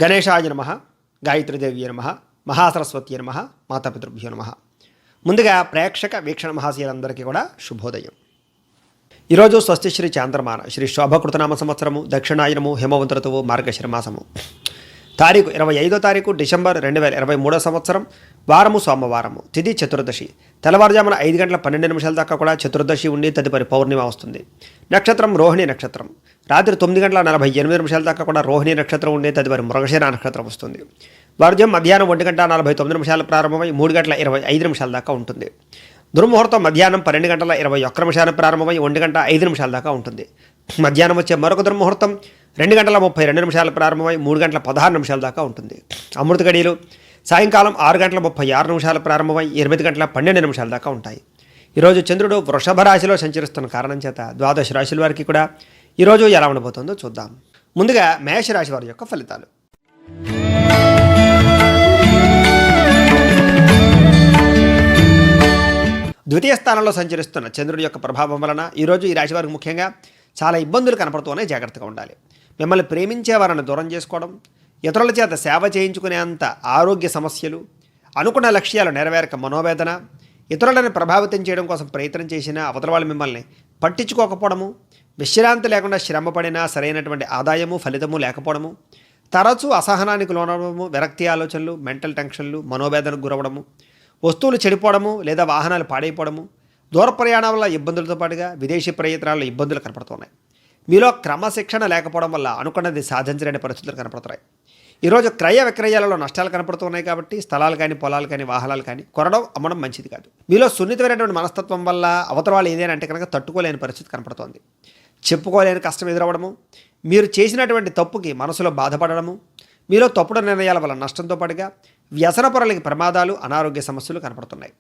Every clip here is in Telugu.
గణేశాయ నమః, గాయత్రీదేవ్యే నమః, మహాసరస్వత్యే నమః, మాతాపితృభ్యో నమః. ముందుగా ప్రేక్షక వీక్షణ మహాశయులందరికీ కూడా శుభోదయం. ఈరోజు స్వస్తిశ్రీ చాంద్రమాన శ్రీ శోభకృతనామ సంవత్సరము, దక్షిణాయనము, హేమవంత ఋతువు, మార్గశిర మాసము. తారీఖు 25వ తారీఖు డిసెంబర్ 2023 సంవత్సరం. వారము సోమవారము. తిథి చతుర్దశి. తెల్లవారుజామున 5 గంటల 12 నిమిషాల దాకా కూడా చతుర్దశి ఉండి తదుపరి పౌర్ణిమ వస్తుంది. నక్షత్రం రోహిణి నక్షత్రం. రాత్రి 9 గంటల 48 నిమిషాల దాకా కూడా రోహిణి నక్షత్రం ఉండి తదుపరి మృగశిర నక్షత్రం వస్తుంది. వారుజం మధ్యాహ్నం 1 గంట 49 నిమిషాలు ప్రారంభమై 3 గంటల 25 నిమిషాల దాకా ఉంటుంది. దుర్ముహూర్తం మధ్యాహ్నం 12 గంటల 21 నిమిషాలు ప్రారంభమై 1 గంట 5 నిమిషాల దాకా ఉంటుంది. మధ్యాహ్నం వచ్చే మరొక దుర్ముహూర్తం 2 గంటల 32 నిమిషాలు ప్రారంభమై 3 గంటల 16 నిమిషాల దాకా ఉంటుంది. అమృత గడియలు సాయంకాలం 6 గంటల 36 నిమిషాలు ప్రారంభమై 8 గంటల 12 నిమిషాల దాకా ఉంటాయి. ఈరోజు చంద్రుడు వృషభ రాశిలో సంచరిస్తున్న కారణం చేత ద్వాదశ రాశుల వారికి కూడా ఈరోజు ఎలా ఉండబోతుందో చూద్దాం. ముందుగా మేషరాశి వారి యొక్క ఫలితాలు. ద్వితీయ స్థానంలో సంచరిస్తున్న చంద్రుడి యొక్క ప్రభావం వలన ఈరోజు ఈ రాశి వారికి ముఖ్యంగా చాలా ఇబ్బందులు కనపడుతూనే జాగ్రత్తగా ఉండాలి. మిమ్మల్ని ప్రేమించే వారిని దూరం చేసుకోవడం, ఇతరుల చేత సేవ చేయించుకునేంత ఆరోగ్య సమస్యలు, అనుకున్న లక్ష్యాలు నెరవేరక మనోవేదన, ఇతరులను ప్రభావితం చేయడం కోసం ప్రయత్నం చేసినా అవతల వాళ్ళు మిమ్మల్ని పట్టించుకోకపోవడము, విశ్రాంతి లేకుండా శ్రమ పడినా సరైనటువంటి ఆదాయము ఫలితము లేకపోవడము, తరచూ అసహనానికి లోనవడము, విరక్తి ఆలోచనలు, మెంటల్ టెన్షన్లు, మనోవేదనకు గురవడము, వస్తువులు చెడిపోవడము లేదా వాహనాలు పాడైపోవడము, దూర ప్రయాణం వల్ల ఇబ్బందులతో పాటుగా విదేశీ ప్రయత్నాల్లో ఇబ్బందులు కనపడుతున్నాయి. మీలో క్రమశిక్షణ లేకపోవడం వల్ల అనుకున్నది సాధించలేని పరిస్థితులు కనపడుతున్నాయి. ఈరోజు క్రయ విక్రయాలలో నష్టాలు కనపడుతున్నాయి కాబట్టి స్థలాలు కానీ పొలాలు కానీ వాహనాలు కానీ కొనడం అమ్మడం మంచిది కాదు. మీలో సున్నితమైనటువంటి మనస్తత్వం వల్ల అవతల వాళ్ళు ఏదైనా అంటే కనుక తట్టుకోలేని పరిస్థితి కనపడుతోంది. చెప్పుకోలేని కష్టం ఎదురవ్వడము, మీరు చేసినటువంటి తప్పుకి మనసులో బాధపడడము, మీలో తప్పుడు నిర్ణయాల వల్ల నష్టంతో పాటుగా వ్యసనపరులకి ప్రమాదాలు, అనారోగ్య సమస్యలు కనపడుతున్నాయి.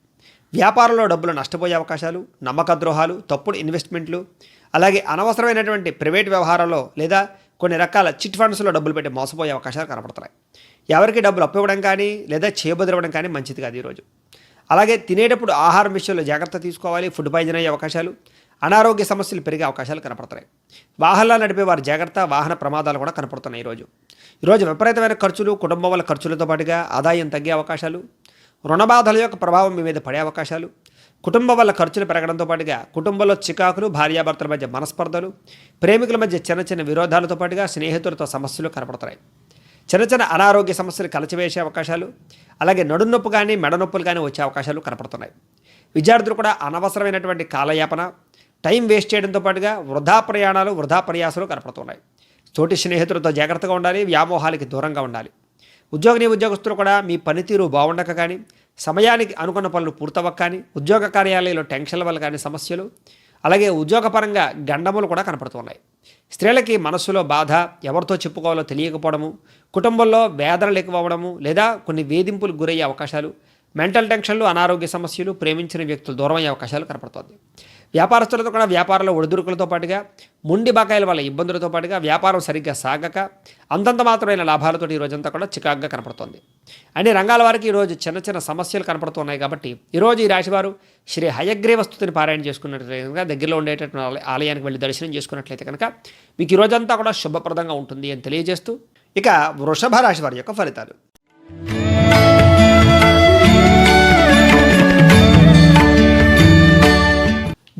వ్యాపారంలో డబ్బులు నష్టపోయే అవకాశాలు, నమ్మక ద్రోహాలు, తప్పుడు ఇన్వెస్ట్మెంట్లు, అలాగే అనవసరమైనటువంటి ప్రైవేట్ వ్యవహారాల్లో లేదా కొన్ని రకాల చిట్ ఫండ్స్లో డబ్బులు పెట్టి మోసపోయే అవకాశాలు కనపడుతున్నాయి. ఎవరికి డబ్బులు అప్పు ఇవ్వడం కానీ లేదా చేయబదిరవడం కానీ మంచిది కాదు ఈరోజు. అలాగే తినేటప్పుడు ఆహారం విషయంలో జాగ్రత్త తీసుకోవాలి. ఫుడ్ పాయిజన్ అయ్యే అవకాశాలు, అనారోగ్య సమస్యలు పెరిగే అవకాశాలు కనపడుతున్నాయి. వాహనాలు నడిపే వారి జాగ్రత్త, వాహన ప్రమాదాలు కూడా కనపడుతున్నాయి ఈరోజు విపరీతమైన ఖర్చులు, కుటుంబం వల్ల ఖర్చులతో పాటుగా ఆదాయం తగ్గే అవకాశాలు, రుణబాధల యొక్క ప్రభావం మీ మీద పడే అవకాశాలు, కుటుంబం వల్ల ఖర్చులు పెరగడంతో పాటుగా కుటుంబంలో చికాకులు, భార్యాభర్తల మధ్య మనస్పర్ధలు, ప్రేమికుల మధ్య చిన్న చిన్న విరోధాలతో పాటుగా స్నేహితులతో సమస్యలు కనపడుతున్నాయి. చిన్న చిన్న అనారోగ్య సమస్యలు కలచివేసే అవకాశాలు, అలాగే నడునొప్పు కానీ మెడ నొప్పులు కానీ వచ్చే అవకాశాలు కనపడుతున్నాయి. విద్యార్థులు కూడా అనవసరమైనటువంటి కాలయాపన, టైం వేస్ట్ చేయడంతో పాటుగా వృధా ప్రయాణాలు, వృధా ప్రయాసాలు కనపడుతున్నాయి. తోటి స్నేహితులతో జాగ్రత్తగా ఉండాలి. వ్యామోహాలకి దూరంగా ఉండాలి. ఉద్యోగస్తులు కూడా మీ పనితీరు బాగుండక కానీ, సమయానికి అనుకున్న పనులు పూర్తవక కానీ, ఉద్యోగ కార్యాలయంలో టెన్షన్ల వల్ల కానీ సమస్యలు, అలాగే ఉద్యోగపరంగా గండములు కూడా కనపడుతున్నాయి. స్త్రీలకి మనస్సులో బాధ, ఎవరితో చెప్పుకోవాలో తెలియకపోవడము, కుటుంబంలో వేదనలు ఎక్కువ అవ్వడము లేదా కొన్ని వేధింపులకు గురయ్యే అవకాశాలు, మెంటల్ టెన్షన్లు, అనారోగ్య సమస్యలు, ప్రేమించిన వ్యక్తులు దూరం అయ్యే అవకాశాలు కనపడుతుంది. వ్యాపారస్తులతో కూడా వ్యాపారంలో ఒడిదుడుకులతో పాటుగా, ముండి బకాయిల వల్ల ఇబ్బందులతో పాటుగా వ్యాపారం సరిగ్గా సాగక అంతంత మాత్రమైన లాభాలతో ఈ రోజంతా కూడా చికాగ్గా కనపడుతుంది. అన్ని రంగాల వారికి ఈరోజు చిన్న చిన్న సమస్యలు కనపడుతున్నాయి కాబట్టి ఈరోజు ఈ రాశివారు శ్రీ హయగ్రీవ స్తుతిని పారాయణ చేసుకున్నట్లయితే కనుక, దగ్గరలో ఉండేటటువంటి ఆలయానికి వెళ్ళి దర్శనం చేసుకున్నట్లయితే కనుక మీకు ఈ రోజంతా కూడా శుభప్రదంగా ఉంటుంది అని తెలియజేస్తూ, ఇక వృషభ రాశి వారి యొక్క ఫలితాలు.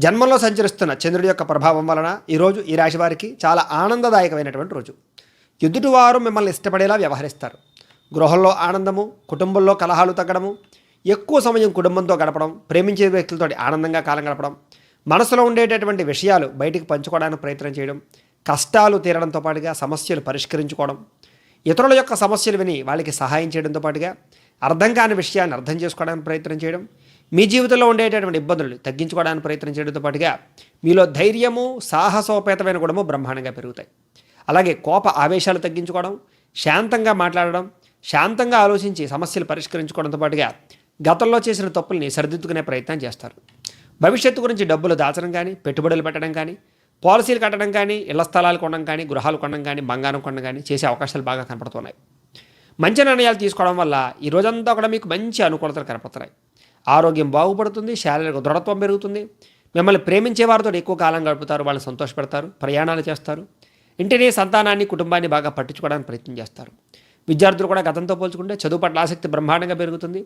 జన్మంలో సంచరిస్తున్న చంద్రుడి యొక్క ప్రభావం వలన ఈరోజు ఈ రాశి వారికి చాలా ఆనందదాయకమైనటువంటి రోజు. ఎదుటివారు మిమ్మల్ని ఇష్టపడేలా వ్యవహరిస్తారు. గృహంలో ఆనందము, కుటుంబంలో కలహాలు తగ్గడము, ఎక్కువ సమయం కుటుంబంతో గడపడం, ప్రేమించే వ్యక్తులతో ఆనందంగా కాలం గడపడం, మనసులో ఉండేటటువంటి విషయాలు బయటికి పంచుకోవడానికి ప్రయత్నం చేయడం, కష్టాలు తీరడంతో పాటుగా సమస్యలు పరిష్కరించుకోవడం, ఇతరుల యొక్క సమస్యలు విని వాళ్ళకి సహాయం చేయడంతో పాటుగా అర్థం కాని విషయాన్ని అర్థం చేసుకోవడానికి ప్రయత్నం చేయడం, మీ జీవితంలో ఉండేటటువంటి ఇబ్బందులు తగ్గించుకోవడానికి ప్రయత్నం చేయడంతో పాటుగా మీలో ధైర్యము, సాహసోపేతమైన గుణము బ్రహ్మాండంగా పెరుగుతాయి. అలాగే కోప ఆవేశాలు తగ్గించుకోవడం, శాంతంగా మాట్లాడడం, శాంతంగా ఆలోచించి సమస్యలు పరిష్కరించుకోవడంతో పాటుగా గతంలో చేసిన తప్పుల్ని సరిదిద్దుకునే ప్రయత్నం చేస్తారు. భవిష్యత్తు గురించి డబ్బులు దాచడం కానీ, పెట్టుబడులు పెట్టడం కానీ, పాలసీలు కట్టడం కానీ, ఇళ్ల స్థలాలు కొనడం కానీ, గృహాలు కొనడం కానీ, బంగారం కొనడం కానీ చేసే అవకాశాలు బాగా కనపడుతున్నాయి. మంచి నిర్ణయాలు తీసుకోవడం వల్ల ఈ రోజంతా కూడా మీకు మంచి అనుకూలతలు కనపడుతున్నాయి. ఆరోగ్యం బాగుపడుతుంది, శారీరక దృఢత్వం పెరుగుతుంది. మిమ్మల్ని ప్రేమించే వారితో ఎక్కువ కాలం గడుపుతారు, వాళ్ళని సంతోషపెడతారు, ప్రయాణాలు చేస్తారు. ఇంటిని, సంతానాన్ని, కుటుంబాన్ని బాగా పట్టించుకోవడానికి ప్రయత్నం చేస్తారు. విద్యార్థులు కూడా గతంతో పోల్చుకుంటే చదువు పట్ల ఆసక్తి బ్రహ్మాండంగా పెరుగుతుంది.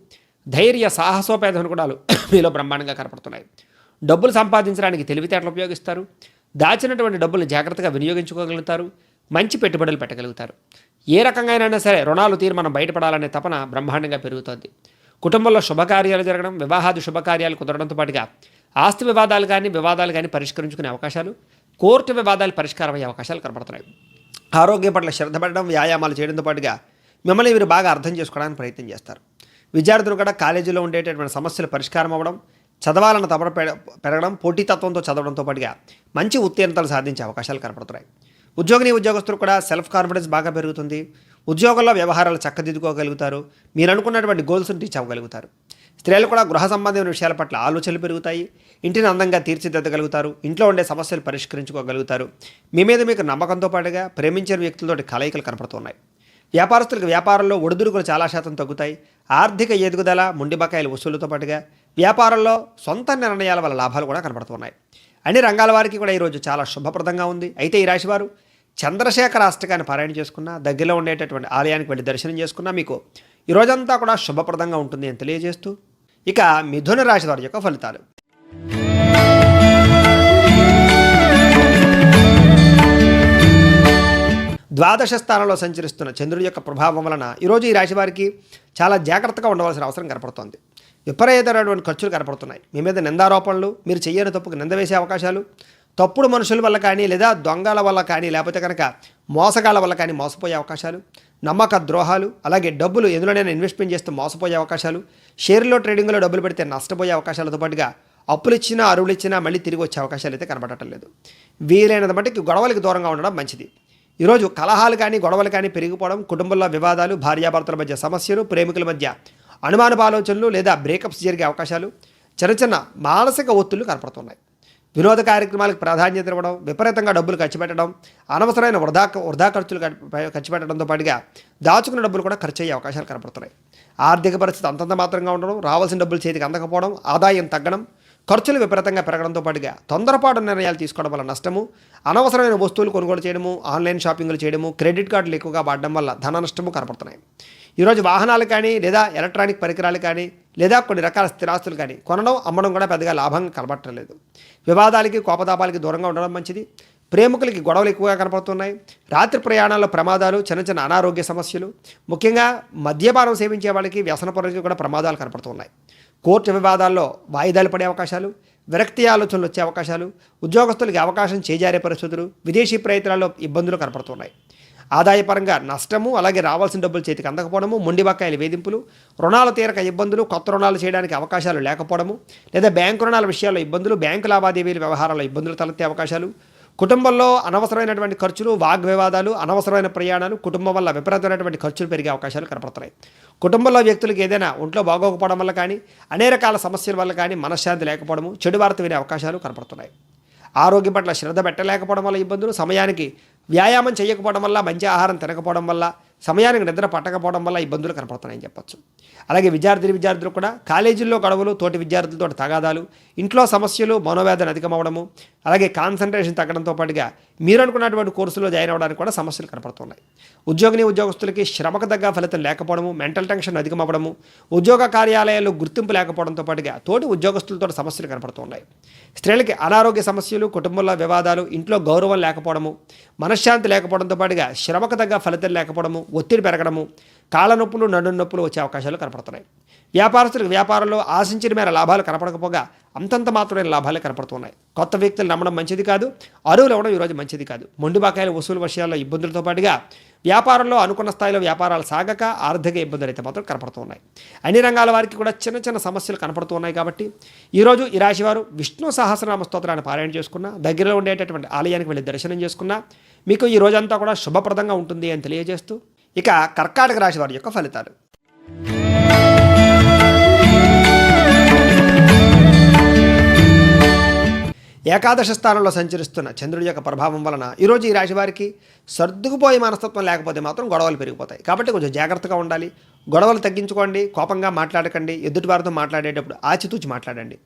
ధైర్య సాహసోపేత గుణాలు మీలో బ్రహ్మాండంగా కనపడుతున్నాయి. డబ్బులు సంపాదించడానికి తెలివితేటలు ఉపయోగిస్తారు. దాచినటువంటి డబ్బులు జాగ్రత్తగా వినియోగించుకోగలుగుతారు. మంచి పెట్టుబడులు పెట్టగలుగుతారు. ఏ రకంగా అయినా సరే రుణాలు తీరి మనం బయటపడాలనే తపన బ్రహ్మాండంగా పెరుగుతోంది. కుటుంబంలో శుభకార్యాలు జరగడం, వివాహాది శుభకార్యాలు కుదరడంతో పాటుగా ఆస్తి వివాదాలు కానీ పరిష్కరించుకునే అవకాశాలు, కోర్టు వివాదాలు పరిష్కారం అయ్యే అవకాశాలు కనపడుతున్నాయి. ఆరోగ్యం పట్ల శ్రద్ధ పెట్టడం, వ్యాయామాలు చేయడంతో పాటుగా మిమ్మల్ని వీరు బాగా అర్థం చేసుకోవడానికి ప్రయత్నం చేస్తారు. విద్యార్థులు కూడా కాలేజీలో ఉండేటటువంటి సమస్యలు పరిష్కారం అవ్వడం, చదవాలన్న తపన పెరగడం, పోటీతత్వంతో చదవడంతో పాటుగా మంచి ఉత్తీర్ణతలు సాధించే అవకాశాలు కనపడుతున్నాయి. ఉద్యోగస్తులు కూడా సెల్ఫ్ కాన్ఫిడెన్స్ బాగా పెరుగుతుంది. ఉద్యోగంలో వ్యవహారాలు చక్కదిద్దుకోగలుగుతారు. మీరు అనుకున్నటువంటి గోల్స్ని రీచ్ అవ్వగలుగుతారు. స్త్రీలు కూడా గృహ సంబంధమైన విషయాల పట్ల ఆలోచనలు పెరుగుతాయి. ఇంటిని అందంగా తీర్చిదిద్దగలుగుతారు. ఇంట్లో ఉండే సమస్యలు పరిష్కరించుకోగలుగుతారు. మీ మీద మీకు నమ్మకంతో పాటుగా ప్రేమించిన వ్యక్తులతోటి కలయికలు కనపడుతున్నాయి. వ్యాపారస్తులకు వ్యాపారంలో ఒడిదుడుకులు చాలా శాతం తగ్గుతాయి. ఆర్థిక ఎదుగుదల, మొండి బకాయిల వసూలుతో పాటుగా వ్యాపారంలో సొంత నిర్ణయాల వల్ల లాభాలు కూడా కనపడుతున్నాయి. అన్ని రంగాల వారికి కూడా ఈరోజు చాలా శుభప్రదంగా ఉంది. అయితే ఈ రాశివారు చంద్రశేఖర అష్టకాన్ని పారాయణ చేసుకున్నా, దగ్గరలో ఉండేటటువంటి ఆలయానికి వెళ్ళి దర్శనం చేసుకున్నా మీకు ఈ రోజంతా కూడా శుభప్రదంగా ఉంటుంది అని తెలియజేస్తూ, ఇక మిథున రాశి వారి యొక్క ఫలితాలు. ద్వాదశ స్థానంలో సంచరిస్తున్న చంద్రుడి యొక్క ప్రభావం వలన ఈరోజు ఈ రాశి వారికి చాలా జాగ్రత్తగా ఉండవలసిన అవసరం కనపడుతోంది. విపరీతమైనటువంటి ఖర్చులు కనపడుతున్నాయి. మీ మీద నిందారోపణలు, మీరు చెయ్యని తప్పుకు నింద వేసే అవకాశాలు, తప్పుడు మనుషుల వల్ల కానీ, లేదా దొంగల వల్ల కానీ, లేకపోతే కనుక మోసగాళ్ళ వల్ల కానీ మోసపోయే అవకాశాలు, నమ్మక ద్రోహాలు, అలాగే డబ్బులు ఎందులోనైనా ఇన్వెస్ట్మెంట్ చేస్తూ మోసపోయే అవకాశాలు, షేర్లో ట్రేడింగ్లో డబ్బులు పెడితే నష్టపోయే అవకాశాలతో పాటుగా అప్పులు ఇచ్చినా అరువులు ఇచ్చినా మళ్ళీ తిరిగి వచ్చే అవకాశాలు అయితే కనపడటం లేదు. వీలైనంత మట్టికి గొడవలకి దూరంగా ఉండడం మంచిది. ఈరోజు కలహాలు కానీ గొడవలు కానీ పెరిగిపోవడం, కుటుంబంలో వివాదాలు, భార్యాభర్తల మధ్య సమస్యలు, ప్రేమికుల మధ్య అనుమానపు ఆలోచనలు లేదా బ్రేకప్స్ జరిగే అవకాశాలు, చిన్న మానసిక ఒత్తిళ్లు కనపడుతున్నాయి. వినోద కార్యక్రమాలకు ప్రాధాన్యత ఇవ్వడం, విపరీతంగా డబ్బులు ఖర్చు పెట్టడం, అనవసరమైన వృధా ఖర్చులు ఖర్చు పెట్టడంతో పాటుగా దాచుకున్న డబ్బులు కూడా ఖర్చు అయ్యే అవకాశాలు కనపడుతున్నాయి. ఆర్థిక పరిస్థితి అంతంత మాత్రంగా ఉండడం, రావాల్సిన డబ్బులు చేతికి అందకపోవడం, ఆదాయం తగ్గడం, ఖర్చులు విపరీతంగా పెరగడంతో పాటుగా తొందరపాటు నిర్ణయాలు తీసుకోవడం వల్ల నష్టము, అనవసరమైన వస్తువులు కొనుగోలు చేయడము, ఆన్లైన్ షాపింగ్లు చేయడము, క్రెడిట్ కార్డులు ఎక్కువగా వాడడం వల్ల ధన నష్టము కనపడుతున్నాయి. ఈరోజు వాహనాలు కానీ, లేదా ఎలక్ట్రానిక్ పరికరాలు కానీ, లేదా కొన్ని రకాల స్థిరాస్తులు కానీ కొనడం, అమ్మడం కూడా పెద్దగా లాభంగా కనపడటం లేదు. వివాదాలకి, కోపతాపాలకి దూరంగా ఉండడం మంచిది. ప్రేమికులకి గొడవలు ఎక్కువగా కనపడుతున్నాయి. రాత్రి ప్రయాణాల్లో ప్రమాదాలు, చిన్న అనారోగ్య సమస్యలు, ముఖ్యంగా మద్యపానం సేవించే వాళ్ళకి, వ్యసన పరులకి కూడా ప్రమాదాలు కనపడుతున్నాయి. కోర్టు వివాదాల్లో వాయిదాలు పడే అవకాశాలు, విరక్తి ఆలోచనలు వచ్చే అవకాశాలు, ఉద్యోగస్తులకి అవకాశం చేజారే పరిస్థితులు, విదేశీ ప్రయత్నాల్లో ఇబ్బందులు కనపడుతున్నాయి. ఆదాయపరంగా నష్టము, అలాగే రావాల్సిన డబ్బులు చేతికి అందకపోవడము, మొండి బకాయిల వేధింపులు, రుణాలు తీరక ఇబ్బందులు, కొత్త రుణాలు చేయడానికి అవకాశాలు లేకపోవడము, లేదా బ్యాంకు రుణాల విషయాల్లో ఇబ్బందులు, బ్యాంకు లావాదేవీల వ్యవహారాల్లో ఇబ్బందులు తలెత్తే అవకాశాలు, కుటుంబంలో అనవసరమైనటువంటి ఖర్చులు, వాగ్వివాదాలు, అనవసరమైన ప్రయాణాలు, కుటుంబం వల్ల విపరీతమైనటువంటి ఖర్చులు పెరిగే అవకాశాలు కనపడుతున్నాయి. కుటుంబంలో వ్యక్తులకు ఏదైనా ఒంట్లో బాగోకపోవడం వల్ల కానీ, అనేక రకాల సమస్యల వల్ల కానీ మనశ్శాంతి లేకపోవడము, చెడు వార్త వినే అవకాశాలు కనపడుతున్నాయి. ఆరోగ్యం పట్ల శ్రద్ధ పెట్టలేకపోవడం వల్ల ఇబ్బందులు, సమయానికి వ్యాయామం చేయకపోవడం వల్ల, మంచి ఆహారం తినకపోవడం వల్ల, సమయానికి నిద్ర పట్టకపోవడం వల్ల ఇబ్బందులు కనపడుతున్నాయని చెప్పచ్చు. అలాగే విద్యార్థులు కూడా కాలేజీల్లో గొడవలు, తోటి విద్యార్థులతో తగాదాలు, ఇంట్లో సమస్యలు, మనోవేదన అధికమవడము, అలాగే కాన్సన్ట్రేషన్ తగ్గడంతో పాటుగా మీరు అనుకున్నటువంటి కోర్సులో జాయిన్ అవ్వడానికి కూడా సమస్యలు కనపడుతున్నాయి. ఉద్యోగస్తులకి శ్రమకు తగ్గ ఫలితం లేకపోవడము, మెంటల్ టెన్షన్ అధికమవ్వడము, ఉద్యోగ కార్యాలయాల్లో గుర్తింపు లేకపోవడంతో పాటుగా తోటి ఉద్యోగస్తులతో సమస్యలు కనపడుతున్నాయి. స్త్రీలకి అనారోగ్య సమస్యలు, కుటుంబంలో వివాదాలు, ఇంట్లో గౌరవం లేకపోవడము, మనశ్శాంతి లేకపోవడంతో పాటుగా శ్రమకు తగ్గ ఫలితం లేకపోవడము, ఒత్తిడి పెరగడము, కాళ్ళ నొప్పులు, నడుము నొప్పులు వచ్చే అవకాశాలు కనపడుతున్నాయి. వ్యాపారస్తులకు వ్యాపారంలో ఆశించిన మేర లాభాలు కనపడకపోగా అంతంత మాత్రమే లాభాలే కనపడుతున్నాయి. కొత్త వ్యక్తులు నమ్మడం మంచిది కాదు, అరువులు ఇవ్వడం ఈరోజు మంచిది కాదు. మొండి బకాయిల వసూలు విషయాల్లో ఇబ్బందులతో పాటుగా వ్యాపారంలో అనుకున్న స్థాయిలో వ్యాపారాలు సాగక ఆర్థిక ఇబ్బందులు అయితే మాత్రం కనపడుతున్నాయి. అన్ని రంగాల వారికి కూడా చిన్న సమస్యలు కనపడుతున్నాయి. కాబట్టి ఈరోజు ఈ రాశి వారు విష్ణు సహస్రనామ స్తోత్రాన్ని పారాయణ చేసుకున్నా, దగ్గరలో ఉండేటటువంటి ఆలయానికి వెళ్ళి దర్శనం చేసుకున్నా మీకు ఈ రోజంతా కూడా శుభప్రదంగా ఉంటుంది అని తెలియజేస్తూ, ఇక కర్కాటక రాశి వారి యొక్క ఫలితాలు. ఏకాదశ స్థానంలో సంచరిస్తున్న చంద్రుడి యొక్క ప్రభావం వలన ఈరోజు ఈ రాశి వారికి సర్దుకుపోయే మనస్తత్వం లేకపోతే మాత్రం గొడవలు పెరిగిపోతాయి. కాబట్టి కొంచెం జాగ్రత్తగా ఉండాలి. గొడవలు తగ్గించుకోండి, కోపంగా మాట్లాడకండి, ఎదుటి వారితో మాట్లాడేటప్పుడు ఆచితూచి మాట్లాడండి.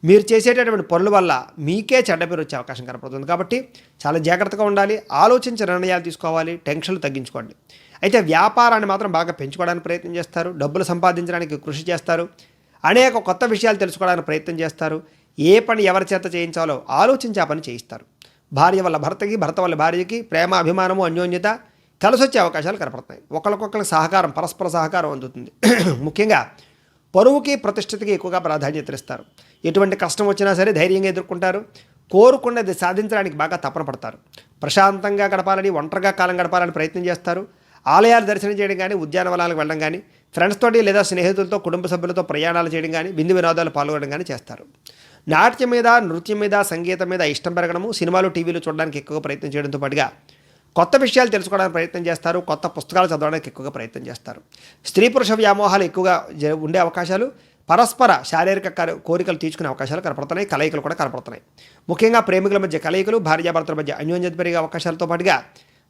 మీరు చేసేటటువంటి పనుల వల్ల మీకే చెడ్డ పేరు వచ్చే అవకాశం కనపడుతుంది. కాబట్టి చాలా జాగ్రత్తగా ఉండాలి, ఆలోచించి నిర్ణయాలు తీసుకోవాలి, టెన్షన్లు తగ్గించుకోండి. అయితే వ్యాపారాన్ని మాత్రం బాగా పెంచుకోవడానికి ప్రయత్నం చేస్తారు, డబ్బులు సంపాదించడానికి కృషి చేస్తారు, అనేక కొత్త విషయాలు తెలుసుకోవడానికి ప్రయత్నం చేస్తారు. ఏ పని ఎవరి చేత చేయించాలో ఆలోచించి ఆ పని చేయిస్తారు. భార్య వల్ల భర్తకి, భర్త వల్ల భార్యకి ప్రేమ, అభిమానము, అన్యోన్యత కలిసొచ్చే అవకాశాలు కనపడుతున్నాయి. ఒకరికొకరికి సహకారం, పరస్పర సహకారం అందుతుంది. ముఖ్యంగా పరువుకి, ప్రతిష్టతకి ఎక్కువగా ప్రాధాన్యత ఇస్తారు. ఎటువంటి కష్టం వచ్చినా సరే ధైర్యంగా ఎదుర్కొంటారు. కోరుకున్నది సాధించడానికి బాగా తపన పడతారు. ప్రశాంతంగా గడపాలని, ఒంటరిగా కాలం గడపాలని ప్రయత్నం చేస్తారు. ఆలయాలు దర్శనం చేయడం కానీ, ఉద్యానవనాలకు వెళ్ళడం కానీ, ఫ్రెండ్స్ తోటి లేదా స్నేహితులతో, కుటుంబ సభ్యులతో ప్రయాణాలు చేయడం కానీ, విందు వినోదాలు పాల్గొనడం కానీ చేస్తారు. నాట్యం మీద, నృత్యం మీద, సంగీతం మీద ఇష్టం పెరగడము, సినిమాలు, టీవీలు చూడడానికి ఎక్కువగా ప్రయత్నం చేయడంతో పాటుగా కొత్త విషయాలు తెలుసుకోవడానికి ప్రయత్నం చేస్తారు. కొత్త పుస్తకాలు చదవడానికి ఎక్కువగా ప్రయత్నం చేస్తారు. స్త్రీ పురుష వ్యామోహాలు ఎక్కువగా ఉండే అవకాశాలు, పరస్పర శారీరక కోరికలు తీర్చుకునే అవకాశాలు కనపడుతున్నాయి. కలయికలు కూడా కనపడుతున్నాయి. ముఖ్యంగా ప్రేమికుల మధ్య కలయికలు, భార్యాభర్తల మధ్య అన్యోన్యత పెరిగే అవకాశాలతో పాటుగా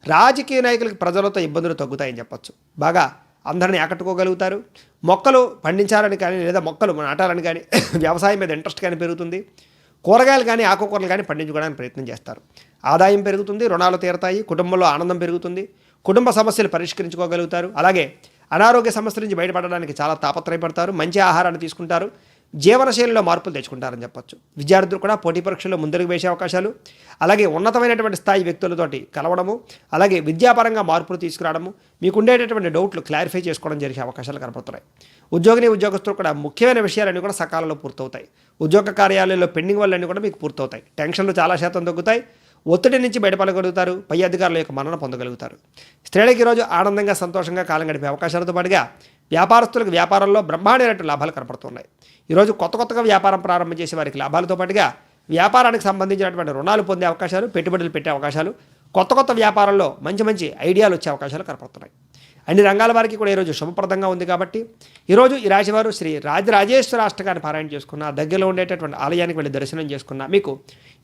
రాజకీయ నాయకులకు ప్రజలతో ఇబ్బందులు తగ్గుతాయని చెప్పచ్చు. బాగా అందరినీ ఆకట్టుకోగలుగుతారు. మొక్కలు పండించాలని కానీ, లేదా మొక్కలు నాటాలని కానీ, వ్యవసాయం మీద ఇంట్రెస్ట్ కానీ పెరుగుతుంది. కూరగాయలు కానీ, ఆకుకూరలు కానీ పండించుకోవడానికి ప్రయత్నం చేస్తారు. ఆదాయం పెరుగుతుంది, రుణాలు తీరతాయి, కుటుంబంలో ఆనందం పెరుగుతుంది, కుటుంబ సమస్యలు పరిష్కరించుకోగలుగుతారు. అలాగే అనారోగ్య సమస్యల నుంచి బయటపడడానికి చాలా తాపత్రయపడతారు. మంచి ఆహారాన్ని తీసుకుంటారు. జీవనశైలిలో మార్పులు తెచ్చుకుంటారని చెప్పొచ్చు. విద్యార్థులు కూడా పోటీ పరీక్షల్లో ముందడుగు వేసే అవకాశాలు, అలాగే ఉన్నతమైనటువంటి స్థాయి వ్యక్తులతోటి కలవడము, అలాగే విద్యాపరంగా మార్పులు తీసుకురావడము, మీకు ఉండేటటువంటి డౌట్లు క్లారిఫై చేసుకోవడం జరిగే అవకాశాలు కనపడుతున్నాయి. ఉద్యోగస్తులు కూడా ముఖ్యమైన విషయాలన్నీ కూడా సకాలంలో పూర్తవుతాయి. ఉద్యోగ కార్యాలయాల్లో పెండింగ్ వల్లన్నీ కూడా మీకు పూర్తవుతాయి. టెన్షన్లు చాలా శాతం తగ్గుతాయి. ఒత్తిడి నుంచి బయటపడగలుగుతారు. పై అధికారుల యొక్క మన్నన పొందగలుగుతారు. స్త్రీలకు ఈరోజు ఆనందంగా, సంతోషంగా కాలం గడిపే అవకాశాలతో పాటుగా వ్యాపారస్తులకు వ్యాపారంలో బ్రహ్మాండమైన లాభాలు కనపడుతున్నాయి. ఈరోజు కొత్తగా వ్యాపారం ప్రారంభం చేసే వారికి లాభాలతో పాటుగా వ్యాపారానికి సంబంధించినటువంటి రుణాలు పొందే అవకాశాలు, పెట్టుబడులు పెట్టే అవకాశాలు, కొత్త వ్యాపారంలో మంచి ఐడియాలు వచ్చే అవకాశాలు కనపడుతున్నాయి. అన్ని రంగాల వారికి కూడా ఈరోజు శుభప్రదంగా ఉంది. కాబట్టి ఈరోజు ఈ రాశివారు శ్రీ రాజరాజేశ్వర అష్టకాన్ని పారాయణ చేసుకున్న, దగ్గరలో ఉండేటటువంటి ఆలయానికి వెళ్ళి దర్శనం చేసుకున్న మీకు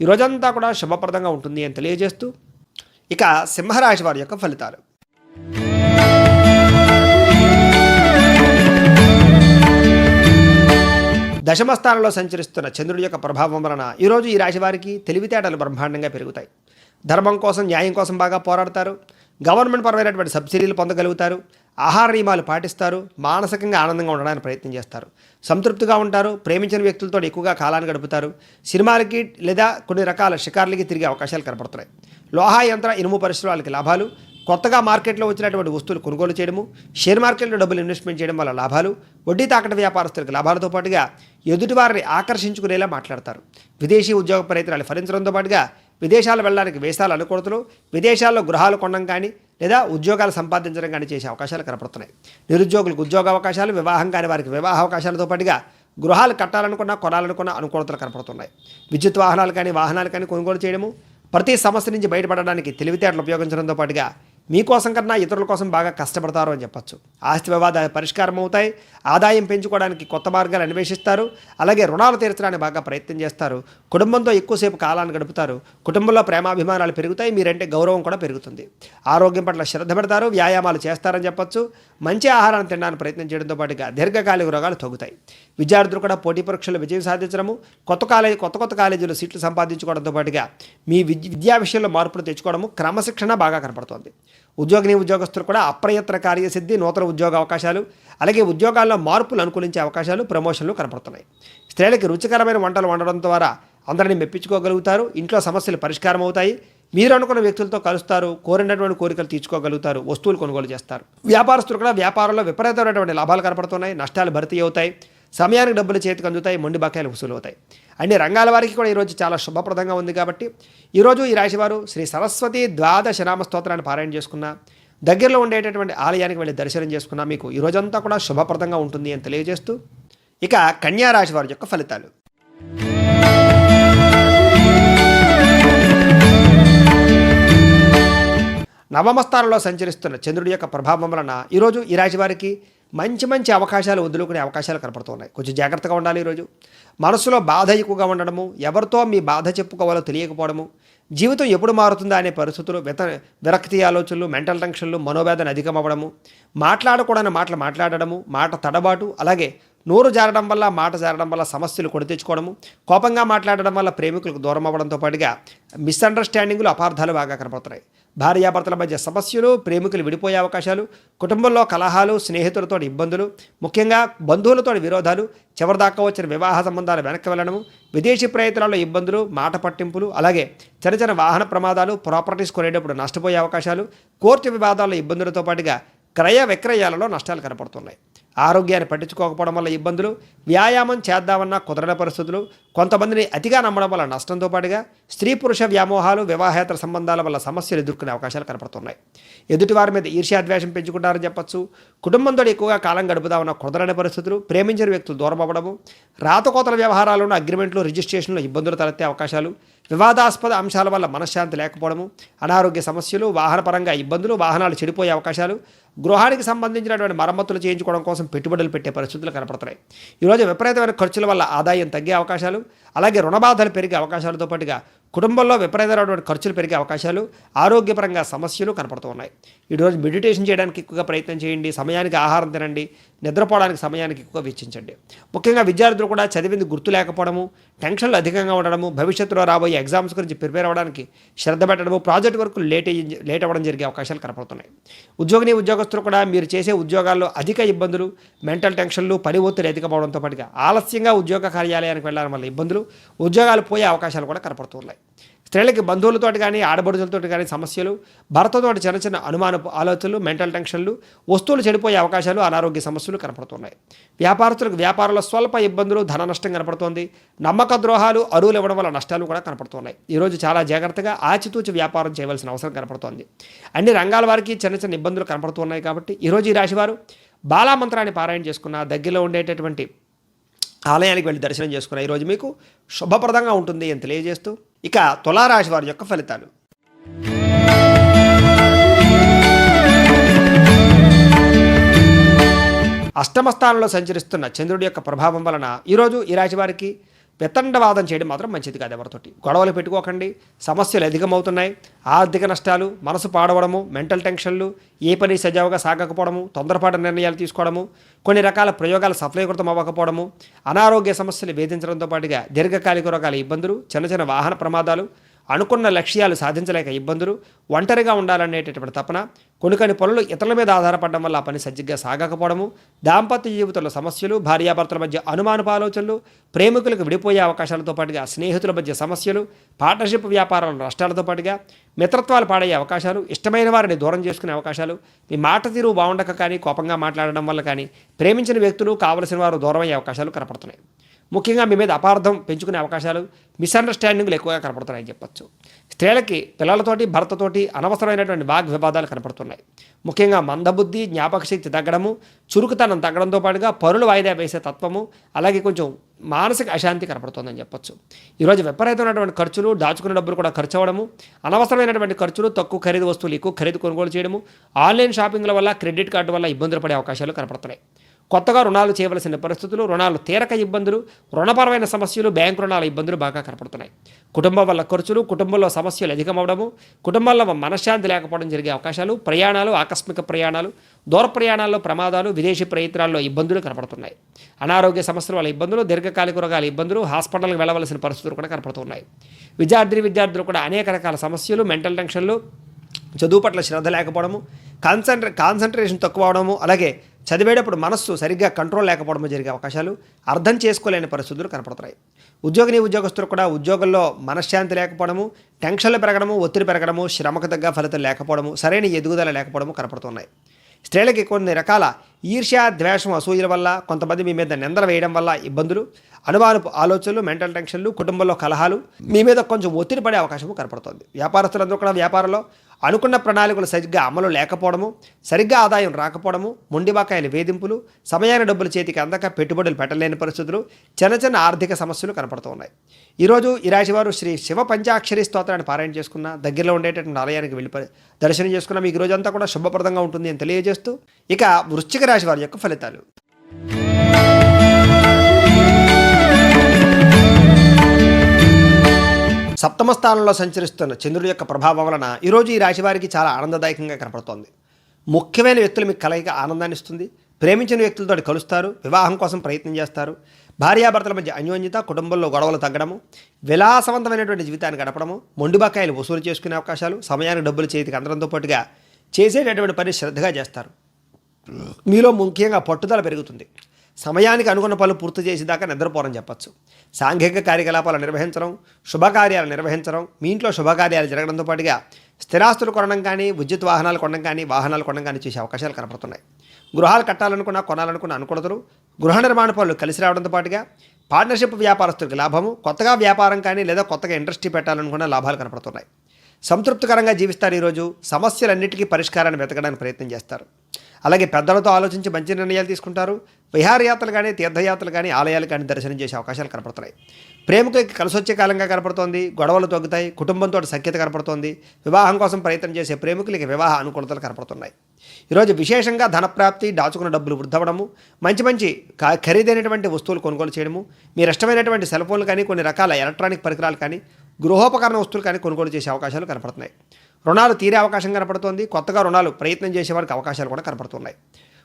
ఈ రోజంతా కూడా శుభప్రదంగా ఉంటుంది అని తెలియజేస్తూ, ఇక సింహరాశి వారి యొక్క ఫలితాలు. దశమ స్థానంలో సంచరిస్తున్న చంద్రుడి యొక్క ప్రభావం వలన ఈరోజు ఈ రాశి వారికి తెలివితేటలు బ్రహ్మాండంగా పెరుగుతాయి. ధర్మం కోసం, న్యాయం కోసం బాగా పోరాడతారు. గవర్నమెంట్ పరమైనటువంటి సబ్సిడీలు పొందగలుగుతారు. ఆహార నియమాలు పాటిస్తారు. మానసికంగా ఆనందంగా ఉండడానికి ప్రయత్నం చేస్తారు. సంతృప్తిగా ఉంటారు. ప్రేమించిన వ్యక్తులతో ఎక్కువగా కాలాన్ని గడుపుతారు. సినిమాలకి లేదా కొన్ని రకాల షికార్లకి తిరిగే అవకాశాలు కనపడుతున్నాయి. లోహా యంత్ర, ఇనుము పరిశ్రమలకి లాభాలు, కొత్తగా మార్కెట్లో వచ్చినటువంటి వస్తువులు కొనుగోలు చేయడము, షేర్ మార్కెట్లో డబ్బులు ఇన్వెస్ట్మెంట్ చేయడం వల్ల లాభాలు, వడ్డీ తాకట వ్యాపారస్తులకు లాభాలతో పాటుగా ఎదుటివారిని ఆకర్షించుకునేలా మాట్లాడతారు. విదేశీ ఉద్యోగ ప్రయత్నాలు ఫలించడంతో పాటుగా విదేశాలు వెళ్ళడానికి వేసాలు అనుకూలతలు, విదేశాల్లో గృహాలు కొనడం కానీ లేదా ఉద్యోగాలు సంపాదించడం కానీ చేసే అవకాశాలు కనపడుతున్నాయి. నిరుద్యోగులకు ఉద్యోగ అవకాశాలు, వివాహం కాని వారికి వివాహ అవకాశాలతో పాటుగా గృహాలు కట్టాలనుకున్నా, కొనాలనుకున్న అనుకూలతలు కనపడుతున్నాయి. విద్యుత్ వాహనాలు కానీ కొనుగోలు చేయడము, ప్రతి సమస్య నుంచి బయటపడడానికి తెలివితేటలు ఉపయోగించడంతో పాటుగా మీకోసం కన్నా ఇతరుల కోసం బాగా కష్టపడతారు అని చెప్పచ్చు. ఆస్తి వివాదాలు పరిష్కారం అవుతాయి. ఆదాయం పెంచుకోవడానికి కొత్త మార్గాలు అన్వేషిస్తారు. అలాగే రుణాలు తీర్చడానికి బాగా ప్రయత్నం చేస్తారు. కుటుంబంతో ఎక్కువసేపు కాలాన్ని గడుపుతారు. కుటుంబంలో ప్రేమాభిమానాలు పెరుగుతాయి. మీరంటే గౌరవం కూడా పెరుగుతుంది. ఆరోగ్యం పట్ల శ్రద్ధ పెడతారు. వ్యాయామాలు చేస్తారని చెప్పచ్చు. మంచి ఆహారాన్ని తినడానికి ప్రయత్నం చేయడంతో పాటుగా దీర్ఘకాలిక రోగాలు తగ్గుతాయి. విద్యార్థులు కూడా పోటీ పరీక్షల్లో విజయం సాధించడము, కొత్త కాలేజీలో సీట్లు సంపాదించుకోవడంతో పాటుగా మీ విద్యా విషయంలో మార్పులు తెచ్చుకోవడము, క్రమశిక్షణ బాగా కనపడుతోంది. ఉద్యోగస్తులు కూడా అప్రయత్న కార్యసిద్ధి, నూతన ఉద్యోగ అవకాశాలు, అలాగే ఉద్యోగాల్లో మార్పులు అనుకూలించే అవకాశాలు, ప్రమోషన్లు కనపడుతున్నాయి. స్త్రీలకి రుచికరమైన వంటలు వండడం ద్వారా అందరినీ మెప్పించుకోగలుగుతారు. ఇంట్లో సమస్యలు పరిష్కారం అవుతాయి. మీరు అనుకున్న వ్యక్తులతో కలుస్తారు. కోరినటువంటి కోరికలు తీర్చుకోగలుగుతారు. వస్తువులు కొనుగోలు చేస్తారు. వ్యాపారస్తులు కూడా వ్యాపారంలో విపరీతమైనటువంటి లాభాలు కనపడుతున్నాయి. నష్టాలు భర్తీ అవుతాయి. సమయానికి డబ్బులు చేతికి అందుతాయి. మొండి బకాయిలు వసూలు అవుతాయి. అన్ని రంగాల వారికి కూడా ఈరోజు చాలా శుభప్రదంగా ఉంది. కాబట్టి ఈరోజు ఈ రాశివారు శ్రీ సరస్వతి ద్వాదశ నామ స్తోత్రాన్ని పారాయణ చేసుకున్న, దగ్గరలో ఉండేటటువంటి ఆలయానికి వెళ్ళి దర్శనం చేసుకున్న మీకు ఈ రోజంతా కూడా శుభప్రదంగా ఉంటుంది అని తెలియజేస్తూ, ఇక కన్యా రాశి వారి యొక్క ఫలితాలు. నవమ స్థానంలో సంచరిస్తున్న చంద్రుడి యొక్క ప్రభావం వలన ఈరోజు ఈ రాశి వారికి మంచి అవకాశాలు వదులుకునే అవకాశాలు కనపడుతున్నాయి. కొంచెం జాగ్రత్తగా ఉండాలి. ఈరోజు మనసులో బాధ ఎక్కువగా ఉండడము, ఎవరితో మీ బాధ చెప్పుకోవాలో తెలియకపోవడము, జీవితం ఎప్పుడు మారుతుందా అనే పరిస్థితులు, విరక్తి ఆలోచనలు, మెంటల్ టెన్షన్లు, మనోవేదన అధికమవ్వడము, మాట్లాడకూడని మాటలు మాట్లాడడము, మాట తడబాటు, అలాగే నోరు జారడం వల్ల, మాట జారడం వల్ల సమస్యలు కొని తెచ్చుకోవడము, కోపంగా మాట్లాడడం వల్ల ప్రేమికులకు దూరం అవ్వడంతో పాటుగా మిస్అండర్స్టాండింగ్లు, అపార్థాలు బాగా కనపడుతున్నాయి. భార్యాభర్తల మధ్య సమస్యలు, ప్రేమికులు విడిపోయే అవకాశాలు, కుటుంబంలో కలహాలు, స్నేహితులతో ఇబ్బందులు, ముఖ్యంగా బంధువులతో విరోధాలు, చివరిదాకా వచ్చిన వివాహ సంబంధాలు వెనక్కి వెళ్ళడము, విదేశీ ప్రయత్నాల్లో ఇబ్బందులు, మాట పట్టింపులు, అలాగే చిన్న చిన్న వాహన ప్రమాదాలు, ప్రాపర్టీస్ కొనేటప్పుడు నష్టపోయే అవకాశాలు, కోర్టు వివాదాల్లో ఇబ్బందులతో పాటుగా క్రయ విక్రయాలలో నష్టాలు కనపడుతున్నాయి. ఆరోగ్యాన్ని పట్టించుకోకపోవడం వల్ల ఇబ్బందులు, వ్యాయామం చేద్దామన్నా కుదరని పరిస్థితులు, కొంతమందిని అతిగా నమ్మడం వల్ల నష్టంతో పాటుగా స్త్రీ పురుష వ్యామోహాలు, వివాహేతర సంబంధాల వల్ల సమస్యలు ఎదుర్కొనే అవకాశాలు కనపడుతున్నాయి. ఎదుటివారి మీద ఈర్ష్యాద్వేషం పెంచుకుంటారని చెప్పచ్చు. కుటుంబంతో ఎక్కువగా కాలం గడుపుదామన్న కుదరని పరిస్థితులు, ప్రేమించిన వ్యక్తులు దూరం అవ్వడము, రాతకోతల వ్యవహారాలను, అగ్రిమెంట్లు, రిజిస్ట్రేషన్లో ఇబ్బందులు తలెత్తే అవకాశాలు, వివాదాస్పద అంశాల వల్ల మనశ్శాంతి లేకపోవడము, అనారోగ్య సమస్యలు, వాహనపరంగా ఇబ్బందులు, వాహనాలు చెడిపోయే అవకాశాలు, గృహానికి సంబంధించినటువంటి మరమ్మతులు చేయించుకోవడం కోసం పెట్టుబడులు పెట్టే పరిస్థితులు కనపడుతున్నాయి. ఈరోజు విపరీతమైన ఖర్చుల వల్ల ఆదాయం తగ్గే అవకాశాలు, అలాగే రుణబాధలు పెరిగే అవకాశాలతో పాటుగా కుటుంబంలో విపరీతమైనటువంటి ఖర్చులు పెరిగే అవకాశాలు, ఆరోగ్యపరంగా సమస్యలు కనపడుతూ ఉన్నాయి. ఈరోజు మెడిటేషన్ చేయడానికి ఎక్కువగా ప్రయత్నం చేయండి. సమయానికి ఆహారం తినండి. నిద్రపోవడానికి సమయానికి ఎక్కువ వెచ్చించండి. ముఖ్యంగా విద్యార్థులు కూడా చదివింది గుర్తు లేకపోవడము, టెన్షన్లు అధికంగా ఉండడము, భవిష్యత్తులో రాబోయే ఎగ్జామ్స్ గురించి ప్రిపేర్ అవ్వడానికి శ్రద్ధ పెట్టడము, ప్రాజెక్ట్ వరకు లేట్ అవ్వడం జరిగే అవకాశాలు కనపడుతున్నాయి. ఉద్యోగస్తులు కూడా మీరు చేసే ఉద్యోగాల్లో అధిక ఇబ్బందులు, మెంటల్ టెన్షన్లు, పని ఒత్తిడి అధికమవడంతో పాటుగా ఆలస్యంగా ఉద్యోగ కార్యాలయానికి వెళ్ళడం వల్ల ఇబ్బందులు, ఉద్యోగాలు పోయే అవకాశాలు కూడా కనపడుతున్నాయి. స్త్రీలకి బంధువులతోటి కానీ, ఆడబడుచులతో కానీ సమస్యలు, భర్తతోటి చిన్న చిన్న అనుమానపు ఆలోచనలు, మెంటల్ టెన్షన్లు, వస్తువులు చెడిపోయే అవకాశాలు, అనారోగ్య సమస్యలు కనపడుతున్నాయి. వ్యాపారస్తులకు వ్యాపారంలో స్వల్ప ఇబ్బందులు, ధన నష్టం కనపడుతోంది. నమ్మక ద్రోహాలు, అరువులు ఇవ్వడం వల్ల నష్టాలు కూడా కనపడుతున్నాయి. ఈరోజు చాలా జాగ్రత్తగా ఆచితూచి వ్యాపారం చేయవలసిన అవసరం కనపడుతోంది. అన్ని రంగాల వారికి చిన్న చిన్న ఇబ్బందులు కనపడుతున్నాయి. కాబట్టి ఈరోజు ఈ రాశివారు బాలామంత్రాన్ని పారాయణ చేసుకున్న, దగ్గరలో ఉండేటటువంటి ఆలయానికి వెళ్ళి దర్శనం చేసుకున్న ఈరోజు మీకు శుభప్రదంగా ఉంటుంది అని తెలియజేస్తూ, ఇక తులారాశి వారి యొక్క ఫలితాలు. అష్టమ స్థానంలో సంచరిస్తున్న చంద్రుడి యొక్క ప్రభావం వలన ఈరోజు ఈ రాశి వారికి వితండవాదం చేయడం మాత్రం మంచిది కాదు. ఎవరితోటి గొడవలు పెట్టుకోకండి. సమస్యలు అధికమవుతున్నాయి. ఆర్థిక నష్టాలు, మనసు పాడవడము, మెంటల్ టెన్షన్లు, ఏ పని సజావుగా సాగకపోవడము, తొందరపాటు నిర్ణయాలు తీసుకోవడము, కొన్ని రకాల ప్రయోగాలు సఫలీకృతం అవ్వకపోవడము, అనారోగ్య సమస్యలు వేధించడంతో పాటుగా దీర్ఘకాలిక రోగాల ఇబ్బందులు, చిన్న చిన్న వాహన ప్రమాదాలు, అనుకున్న లక్ష్యాలు సాధించలేక ఇబ్బందులు, ఒంటరిగా ఉండాలనేటటువంటి తపన, కొన్ని పనులు ఇతరుల మీద ఆధారపడడం వల్ల ఆ పని సజ్జిగా సాగకపోవడము, దాంపత్య జీవితంలో సమస్యలు, భార్యాభర్తల మధ్య అనుమానపు ఆలోచనలు, ప్రేమికులకు విడిపోయే అవకాశాలతో పాటుగా స్నేహితుల మధ్య సమస్యలు, పార్ట్నర్షిప్ వ్యాపారాల నష్టాలతో పాటుగా మిత్రత్వాలు పాడయ్యే అవకాశాలు, ఇష్టమైన వారిని దూరం చేసుకునే అవకాశాలు, మీ మాట తీరు బాగుండక కానీ, కోపంగా మాట్లాడడం వల్ల కానీ ప్రేమించిన వ్యక్తులు, కావలసిన వారు దూరం అయ్యే అవకాశాలు కనపడుతున్నాయి. ముఖ్యంగా మీ మీద అపార్థం పెంచుకునే అవకాశాలు, మిస్అండర్స్టాండింగ్లు ఎక్కువగా కనపడుతున్నాయని చెప్పచ్చు. స్త్రీలకి పిల్లలతోటి, భర్తతోటి అనవసరమైనటువంటి వివాదాలు కనపడుతున్నాయి. ముఖ్యంగా మందబుద్ధి, జ్ఞాపకశక్తి తగ్గడము, చురుకుతనం తగ్గడంతో పాటుగా పనులు వాయిదా వేసే తత్వము, అలాగే కొంచెం మానసిక అశాంతి కనపడుతుందని చెప్పచ్చు. ఈరోజు విపరీతమైనటువంటి ఖర్చులు, దాచుకున్న డబ్బులు కూడా ఖర్చు అవ్వడము, అనవసరమైనటువంటి ఖర్చులు, తక్కువ ఖరీదు వస్తువులు ఎక్కువ ఖరీదు కొనుగోలు చేయడము, ఆన్లైన్ షాపింగ్ల వల్ల, క్రెడిట్ కార్డు వల్ల ఇబ్బందులు పడే అవకాశాలు కనపడుతున్నాయి. కొత్తగా రుణాలు చేయవలసిన పరిస్థితులు, రుణాలు తీరక ఇబ్బందులు, రుణపరమైన సమస్యలు, బ్యాంకు రుణాల ఇబ్బందులు బాగా కనపడుతున్నాయి. కుటుంబం వల్ల ఖర్చులు, కుటుంబంలో సమస్యలు అధికమవడము, కుటుంబంలో మనశ్శాంతి లేకపోవడం జరిగే అవకాశాలు, ప్రయాణాలు, ఆకస్మిక ప్రయాణాలు, దూర ప్రయాణాల్లో ప్రమాదాలు, విదేశీ ప్రయత్నాల్లో ఇబ్బందులు కనపడుతున్నాయి. అనారోగ్య సమస్యల వల్ల ఇబ్బందులు, దీర్ఘకాలిక రోగాల ఇబ్బందులు, హాస్పిటల్కి వెళ్ళవలసిన పరిస్థితులు కూడా కనపడుతున్నాయి. విద్యార్థులు కూడా అనేక రకాల సమస్యలు, మెంటల్ టెన్షన్లు, చదువు పట్ల శ్రద్ధ లేకపోవడము, కాన్సన్ట్రేషన్ తక్కువ అవడము, అలాగే చదివేటప్పుడు మనస్సు సరిగ్గా కంట్రోల్ లేకపోవడము జరిగే అవకాశాలు, అర్థం చేసుకోలేని పరిస్థితులు కనపడుతున్నాయి. ఉద్యోగస్తులు కూడా ఉద్యోగంలో మనశ్శాంతి లేకపోవడము, టెన్షన్లు పెరగడము, ఒత్తిడి పెరగడము, శ్రమకు తగ్గ ఫలితం లేకపోవడము, సరైన ఎదుగుదల లేకపోవడము కనపడుతున్నాయి. స్త్రీలకి కొన్ని రకాల ఈర్ష్య, ద్వేషం, అసూయల వల్ల, కొంతమంది మీ మీద నిందలు వేయడం వల్ల ఇబ్బందులు, అనుమానపు ఆలోచనలు, మెంటల్ టెన్షన్లు, కుటుంబంలో కలహాలు, మీ మీద కొంచెం ఒత్తిడి పడే అవకాశం కనపడుతుంది. వ్యాపారస్తులందరూ కూడా వ్యాపారంలో అనుకున్న ప్రణాళికలు సరిగ్గా అమలు లేకపోవడము, సరిగ్గా ఆదాయం రాకపోవడము, మొండిబాకాయల వేధింపులు, సమయాన్ని డబ్బులు చేతికి అందక పెట్టుబడులు పెట్టలేని పరిస్థితులు, చిన్న ఆర్థిక సమస్యలు కనపడుతూ ఉన్నాయి. ఈరోజు ఈ రాశివారు శ్రీ శివ పంచాక్షరి స్తోత్రాన్ని పారాయణ చేసుకున్న, దగ్గరలో ఉండేటటువంటి ఆలయానికి వెళ్ళి దర్శనం చేసుకున్న మీకు రోజంతా కూడా శుభప్రదంగా ఉంటుంది అని తెలియజేస్తూ, ఇక వృశ్చిక రాశి వారి యొక్క ఫలితాలు. సప్తమ స్థానంలో సంచరిస్తున్న చంద్రుడి యొక్క ప్రభావం వలన ఈరోజు ఈ రాశి వారికి చాలా ఆనందదాయకంగా కనపడుతోంది. ముఖ్యమైన వ్యక్తులు మీకు కలయిక ఆనందాన్ని ఇస్తుంది. ప్రేమించిన వ్యక్తులతో కలుస్తారు, వివాహం కోసం ప్రయత్నం చేస్తారు. భార్యాభర్తల మధ్య అన్యోన్యత, కుటుంబంలో గొడవలు తగ్గడము, విలాసవంతమైనటువంటి జీవితాన్ని గడపడము, మొండి బకాయిలు వసూలు చేసుకునే అవకాశాలు, సమయానికి డబ్బులు చేతికి అందడంతో పాటుగా చేసేటటువంటి పని శ్రద్ధగా చేస్తారు. మీలో ముఖ్యంగా పట్టుదల పెరుగుతుంది. సమయానికి అనుకున్న పనులు పూర్తి చేసేదాకా నిద్రపోరని చెప్పచ్చు. సాంఘిక కార్యకలాపాలు నిర్వహించడం, శుభకార్యాలు నిర్వహించడం, మీ ఇంట్లో శుభకార్యాలు జరగడంతో పాటుగా స్థిరాస్తులు కొనడం కానీ, విద్యుత్ వాహనాలు కొనడం కానీ, వాహనాలు కొనడం కానీ చేసే అవకాశాలు కనపడుతున్నాయి. గృహాలు కట్టాలనుకున్నా, కొనాలనుకున్న అనుకూలతలు, గృహ నిర్మాణ పనులు కలిసి రావడంతో పాటుగా పార్ట్నర్షిప్ వ్యాపారస్తులకు లాభము, కొత్తగా వ్యాపారం కానీ లేదా కొత్తగా ఇండస్ట్రీ పెట్టాలనుకున్న లాభాలు కనపడుతున్నాయి. సంతృప్తికరంగా జీవిస్తారు. ఈరోజు సమస్యలన్నిటికీ పరిష్కారాన్ని వెతకడానికి ప్రయత్నం చేస్తారు. అలాగే పెద్దలతో ఆలోచించి మంచి నిర్ణయాలు తీసుకుంటారు. విహారయాత్రలు కానీ, తీర్థయాత్రలు కానీ, ఆలయాలు కానీ దర్శనం చేసే అవకాశాలు కనపడుతున్నాయి. ప్రేమికులకి కలిసి వచ్చే కాలంగా కనపడుతోంది. గొడవలు తగ్గుతాయి. కుటుంబంతో సఖ్యత కనపడుతోంది. వివాహం కోసం ప్రయత్నం చేసే ప్రేమికులకి వివాహ అనుకూలతలు కనపడుతున్నాయి. ఈరోజు విశేషంగా ధనప్రాప్తి, దాచుకున్న డబ్బులు వృద్ధవడము, మంచి ఖరీదైనటువంటి వస్తువులు కొనుగోలు చేయడము, మీరు ఇష్టమైనటువంటి సెల్ ఫోన్లు కానీ, కొన్ని రకాల ఎలక్ట్రానిక్ పరికరాలు కానీ, గృహోపకరణ వస్తువులు కానీ కొనుగోలు చేసే అవకాశాలు కనపడుతున్నాయి. రుణాలు తీరే అవకాశం కనపడుతోంది. కొత్తగా రుణాలు ప్రయత్నం చేసేవారికి అవకాశాలు కూడా కనపడుతున్నాయి.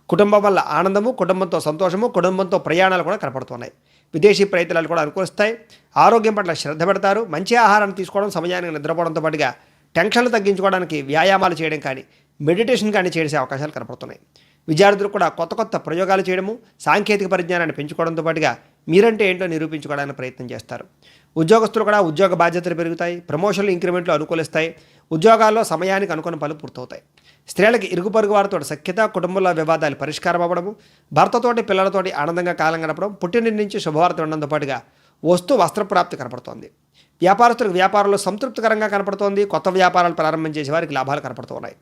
కుటుంబం వల్ల ఆనందము, కుటుంబంతో సంతోషము, కుటుంబంతో ప్రయాణాలు కూడా కనపడుతున్నాయి. విదేశీ ప్రయత్నాలు కూడా అనుకూలిస్తాయి. ఆరోగ్యం పట్ల శ్రద్ధ పెడతారు. మంచి ఆహారాన్ని తీసుకోవడం, సమయానికి నిద్రపోవడంతో పాటుగా టెన్షన్లు తగ్గించుకోవడానికి వ్యాయామాలు చేయడం కానీ, మెడిటేషన్ కానీ చేసే అవకాశాలు కనపడుతున్నాయి. విద్యార్థులు కూడా కొత్త ప్రయోగాలు చేయడము, సాంకేతిక పరిజ్ఞానాన్ని పెంచుకోవడంతో పాటుగా మీరంటే ఏంటో నిరూపించుకోవడానికి ప్రయత్నం చేస్తారు. ఉద్యోగస్తులు కూడా ఉద్యోగ బాధ్యతలు పెరుగుతాయి. ప్రమోషన్లు, ఇంక్రిమెంట్లు అనుకూలిస్తాయి. ఉద్యోగాల్లో సమయానికి అనుకున్న పనులు పూర్తవుతాయి. స్త్రీలకి ఇరుగు పొరుగు వారితో సఖ్యత, కుటుంబంలో వివాదాలు పరిష్కారం అవ్వడము, భర్తతోటి పిల్లలతోటి ఆనందంగా కాలం గడపడం, పుట్టిన నుంచి శుభవార్త ఉండడంతో పాటుగా వస్త్రప్రాప్తి కనపడుతోంది. వ్యాపారస్తులకు వ్యాపారంలో సంతృప్తికరంగా కనపడుతోంది. కొత్త వ్యాపారాలు ప్రారంభం చేసే వారికి లాభాలు కనపడుతున్నాయి.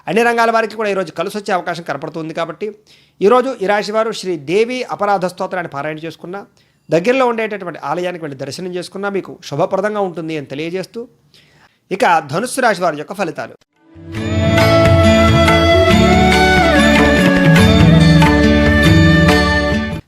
అన్ని రంగాల వారికి కూడా ఈరోజు కలిసి వచ్చే అవకాశం కనపడుతుంది. కాబట్టి ఈరోజు ఈ రాశివారు శ్రీ దేవి అపరాధ స్తోత్రాన్ని పారాయణ చేసుకున్న, దగ్గరలో ఉండేటటువంటి ఆలయానికి వెళ్ళి దర్శనం చేసుకున్నా మీకు శుభప్రదంగా ఉంటుంది అని తెలియజేస్తూ, ఇక ధనుస్సు రాశి వారి యొక్క ఫలితాలు.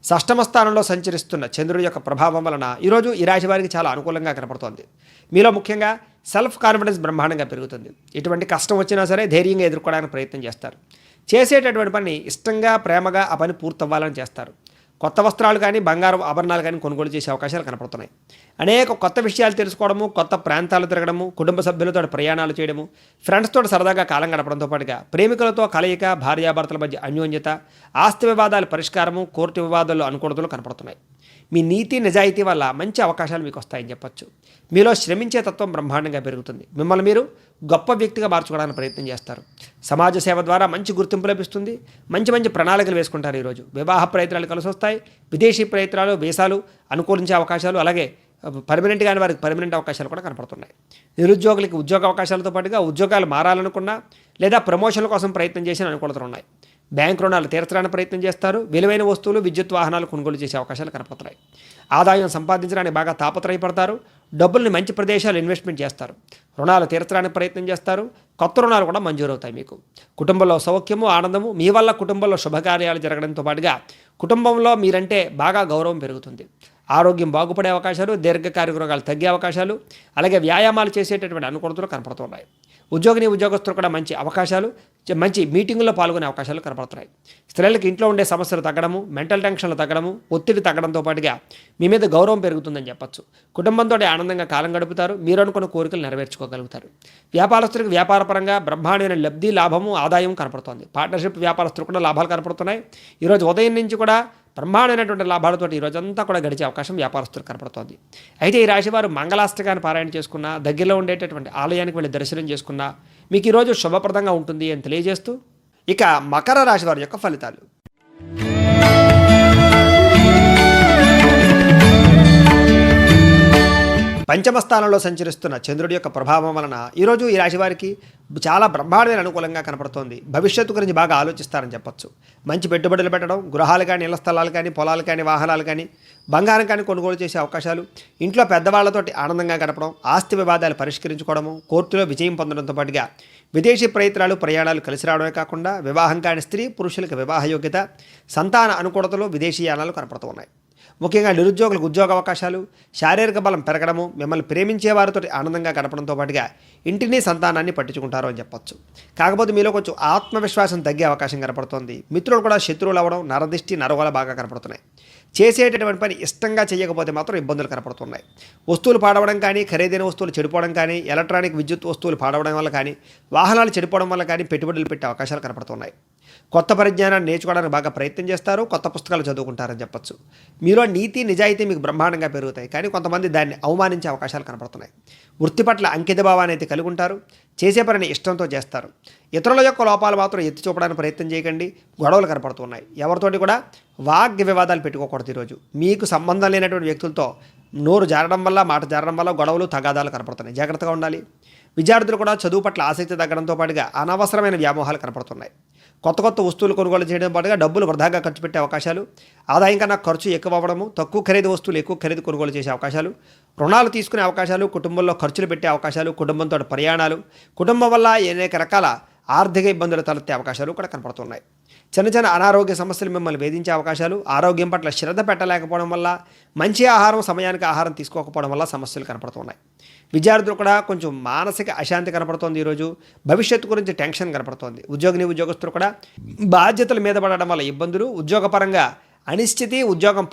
షష్టమ స్థానంలో సంచరిస్తున్న చంద్రుడి యొక్క ప్రభావం వలన ఈరోజు ఈ రాశి వారికి చాలా అనుకూలంగా కనపడుతోంది. మీలో ముఖ్యంగా సెల్ఫ్ కాన్ఫిడెన్స్ బ్రహ్మాండంగా పెరుగుతుంది. ఎటువంటి కష్టం వచ్చినా సరే ధైర్యంగా ఎదుర్కోవడానికి ప్రయత్నం చేస్తారు. చేసేటటువంటి పని ఇష్టంగా, ప్రేమగా ఆ పని పూర్తవ్వాలని చేస్తారు. కొత్త వస్త్రాలు కానీ, బంగారం ఆభరణాలు కానీ కొనుగోలు చేసే అవకాశాలు కనపడుతున్నాయి. అనేక కొత్త విషయాలు తెలుసుకోవడము, కొత్త ప్రాంతాలు తిరగడము, కుటుంబ సభ్యులతో ప్రయాణాలు చేయడము, ఫ్రెండ్స్తో సరదాగా కాలం గడపడంతో పాటుగా ప్రేమికులతో కలయిక, భార్యాభర్తల మధ్య అన్యోన్యత, ఆస్తి వివాదాల పరిష్కారము, కోర్టు వివాదాల్లో అనుకూలతలు కనపడుతున్నాయి. మీ నీతి నిజాయితీ వల్ల మంచి అవకాశాలు మీకు వస్తాయని చెప్పొచ్చు. మీలో శ్రమించే తత్వం బ్రహ్మాండంగా పెరుగుతుంది. మిమ్మల్ని మీరు గొప్ప వ్యక్తిగా మార్చుకోవడానికి ప్రయత్నం చేస్తారు. సమాజ సేవ ద్వారా మంచి గుర్తింపు లభిస్తుంది. మంచి ప్రణాళికలు వేసుకుంటారు. ఈరోజు వివాహ ప్రయత్నాలు కలిసి వస్తాయి. విదేశీ ప్రయత్నాలు, వీసాలు అనుకూలించే అవకాశాలు, అలాగే పర్మనెంట్ కాని వారికి పర్మనెంట్ అవకాశాలు కూడా కనపడుతున్నాయి. నిరుద్యోగులకి ఉద్యోగ అవకాశాలతో పాటుగా ఉద్యోగాలు మారాలనుకున్నా లేదా ప్రమోషన్ల కోసం ప్రయత్నం చేసిన అనుకూలతలు ఉన్నాయి. బ్యాంక్ రుణాలు తీర్చడానికి ప్రయత్నం చేస్తారు. విలువైన వస్తువులు, విద్యుత్ వాహనాలు కొనుగోలు చేసే అవకాశాలు కనపడుతున్నాయి. ఆదాయం సంపాదించడానికి బాగా తాపత్రయపడతారు. డబ్బుల్ని మంచి ప్రదేశాలు ఇన్వెస్ట్మెంట్ చేస్తారు. రుణాలు తీర్చడానికి ప్రయత్నం చేస్తారు. కొత్త రుణాలు కూడా మంజూరవుతాయి. మీకు కుటుంబంలో సౌఖ్యము, ఆనందము, మీ వల్ల కుటుంబంలో శుభకార్యాలు జరగడంతో పాటుగా కుటుంబంలో మీరంటే బాగా గౌరవం పెరుగుతుంది. ఆరోగ్యం బాగుపడే అవకాశాలు, దీర్ఘకాలిక రోగాలు తగ్గే అవకాశాలు, అలాగే వ్యాయామాలు చేసేటటువంటి అనుకూలతలు కనపడుతున్నాయి. ఉద్యోగస్తులు కూడా మంచి అవకాశాలు, మంచి మీటింగుల్లో పాల్గొనే అవకాశాలు కనపడుతున్నాయి. స్త్రీలకు ఇంట్లో ఉండే సమస్యలు తగ్గడము, మెంటల్ టెన్షన్లు తగ్గడము, ఒత్తిడి తగ్గడంతో పాటుగా మీ మీద గౌరవం పెరుగుతుందని చెప్పచ్చు. కుటుంబంతో ఆనందంగా కాలం గడుపుతారు. మీరు అనుకున్న కోరికలు నెరవేర్చుకోగలుగుతారు. వ్యాపారస్తులకు వ్యాపారపరంగా బ్రహ్మాండమైన లబ్ధి, లాభము, ఆదాయం కనపడుతోంది. పార్ట్నర్షిప్ వ్యాపారస్తులు కూడా లాభాలు కనపడుతున్నాయి. ఈరోజు ఉదయం నుంచి కూడా బ్రహ్మాండమైనటువంటి లాభాలతో ఈ రోజంతా కూడా గడిచే అవకాశం వ్యాపారస్తులు కనపడుతోంది. అయితే ఈ రాశివారు మంగళాష్టకాన్ని పారాయణ చేసుకున్నా, దగ్గరలో ఉండేటటువంటి ఆలయానికి వెళ్ళి దర్శనం చేసుకున్నా మీకు ఈరోజు శుభప్రదంగా ఉంటుంది అని తెలియజేస్తూ, ఇక మకర రాశి వారి యొక్క ఫలితాలు. పంచమ స్థానంలో సంచరిస్తున్న చంద్రుడి యొక్క ప్రభావం వలన ఈరోజు ఈ రాశి వారికి చాలా బ్రహ్మాండమైన అనుకూలంగా కనపడుతోంది. భవిష్యత్తు గురించి బాగా ఆలోచిస్తారని చెప్పొచ్చు. మంచి పెట్టుబడులు పెట్టడం, గృహాలు కానీ, ఇళ్ల స్థలాలు కానీ, పొలాలు కానీ, వాహనాలు కానీ, బంగారం కానీ కొనుగోలు చేసే అవకాశాలు, ఇంట్లో పెద్దవాళ్లతోటి ఆనందంగా గడపడం, ఆస్తి వివాదాలు పరిష్కరించుకోవడము, కోర్టులో విజయం పొందడంతో పాటుగా విదేశీ ప్రయాణాలు కలిసి రావడమే కాకుండా వివాహం కాని స్త్రీ పురుషులకు వివాహ యోగ్యత, సంతాన అనుకూలతలు, విదేశీయానాలు కనపడుతూ ఉన్నాయి. ముఖ్యంగా నిరుద్యోగులకు ఉద్యోగ అవకాశాలు, శారీరక బలం పెరగడము, మిమ్మల్ని ప్రేమించే వారితో ఆనందంగా గడపడంతో పాటుగా ఇంటిని సంతానాన్ని పట్టించుకుంటారు అని చెప్పొచ్చు. కాకపోతే మీలో కొంచెం ఆత్మవిశ్వాసం తగ్గే అవకాశం కనపడుతోంది. మిత్రులు కూడా శత్రువులు అవ్వడం, నరదిష్టి నరగోల బాగా కనపడుతున్నాయి. చేసేటటువంటి పని ఇష్టంగా చేయకపోతే మాత్రం ఇబ్బందులు కనపడుతున్నాయి. వస్తువులు పాడవడం కానీ, ఖరీదైన వస్తువులు చెడిపోవడం కానీ, ఎలక్ట్రానిక్ విద్యుత్ వస్తువులు పాడవడం వల్ల కానీ, వాహనాలు చెడిపోవడం వల్ల కానీ పెట్టుబడులు పెట్టే అవకాశాలు కనపడుతున్నాయి. కొత్త పరిజ్ఞానాన్ని నేర్చుకోవడానికి బాగా ప్రయత్నం చేస్తారు, కొత్త పుస్తకాలు చదువుకుంటారని చెప్పొచ్చు. మీలో నీతి నిజాయితీ మీకు బ్రహ్మాండంగా పెరుగుతాయి, కానీ కొంతమంది దాన్ని అవమానించే అవకాశాలు కనపడుతున్నాయి. వృత్తి పట్ల అంకిత భావాన్ని అయితే కలిగి ఉంటారు, చేసే పనిని ఇష్టంతో చేస్తారు. ఇతరుల యొక్క లోపాలు మాత్రం ఎత్తి చూపడానికి ప్రయత్నం చేయకండి, గొడవలు కనపడుతున్నాయి. ఎవరితోటి కూడా వాగ్య వివాదాలు పెట్టుకోకూడదు. ఈరోజు మీకు సంబంధం లేనటువంటి వ్యక్తులతో నోరు జారడం వల్ల, మాట జారడం వల్ల గొడవలు తగాదాలు కనపడుతున్నాయి, జాగ్రత్తగా ఉండాలి. విద్యార్థులు కూడా చదువు పట్ల ఆసక్తి తగ్గడంతో పాటుగా అనవసరమైన వ్యామోహాలు కనపడుతున్నాయి. కొత్త కొత్త వస్తువులు కొనుగోలు చేయడం పాటుగా డబ్బులు వృధాగా ఖర్చు పెట్టే అవకాశాలు, ఆదాయం కన్నా ఖర్చు ఎక్కువ అవ్వడము, తక్కువ ఖరీదు వస్తువులు ఎక్కువ ఖరీదు కొనుగోలు చేసే అవకాశాలు, రుణాలు తీసుకునే అవకాశాలు, కుటుంబంలో ఖర్చులు పెట్టే అవకాశాలు, కుటుంబంతో ప్రయాణాలు, కుటుంబం వల్ల అనేక రకాల ఆర్థిక ఇబ్బందులు తలెత్తే అవకాశాలు కూడా కనపడుతున్నాయి. చిన్న చిన్న అనారోగ్య సమస్యలు మిమ్మల్ని వేధించే అవకాశాలు, ఆరోగ్యం పట్ల శ్రద్ధ పెట్టలేకపోవడం వల్ల, మంచి ఆహారం సమయానికి ఆహారం తీసుకోకపోవడం వల్ల సమస్యలు కనపడుతున్నాయి. విద్యార్థులు కూడా కొంచెం మానసిక అశాంతి కనపడుతోంది. ఈరోజు భవిష్యత్తు గురించి టెన్షన్ కనపడుతోంది. ఉద్యోగస్తులు కూడా బాధ్యతల మీద పడడం వల్ల ఇబ్బందులు, ఉద్యోగపరంగా అనిశ్చితి, ఉద్యోగం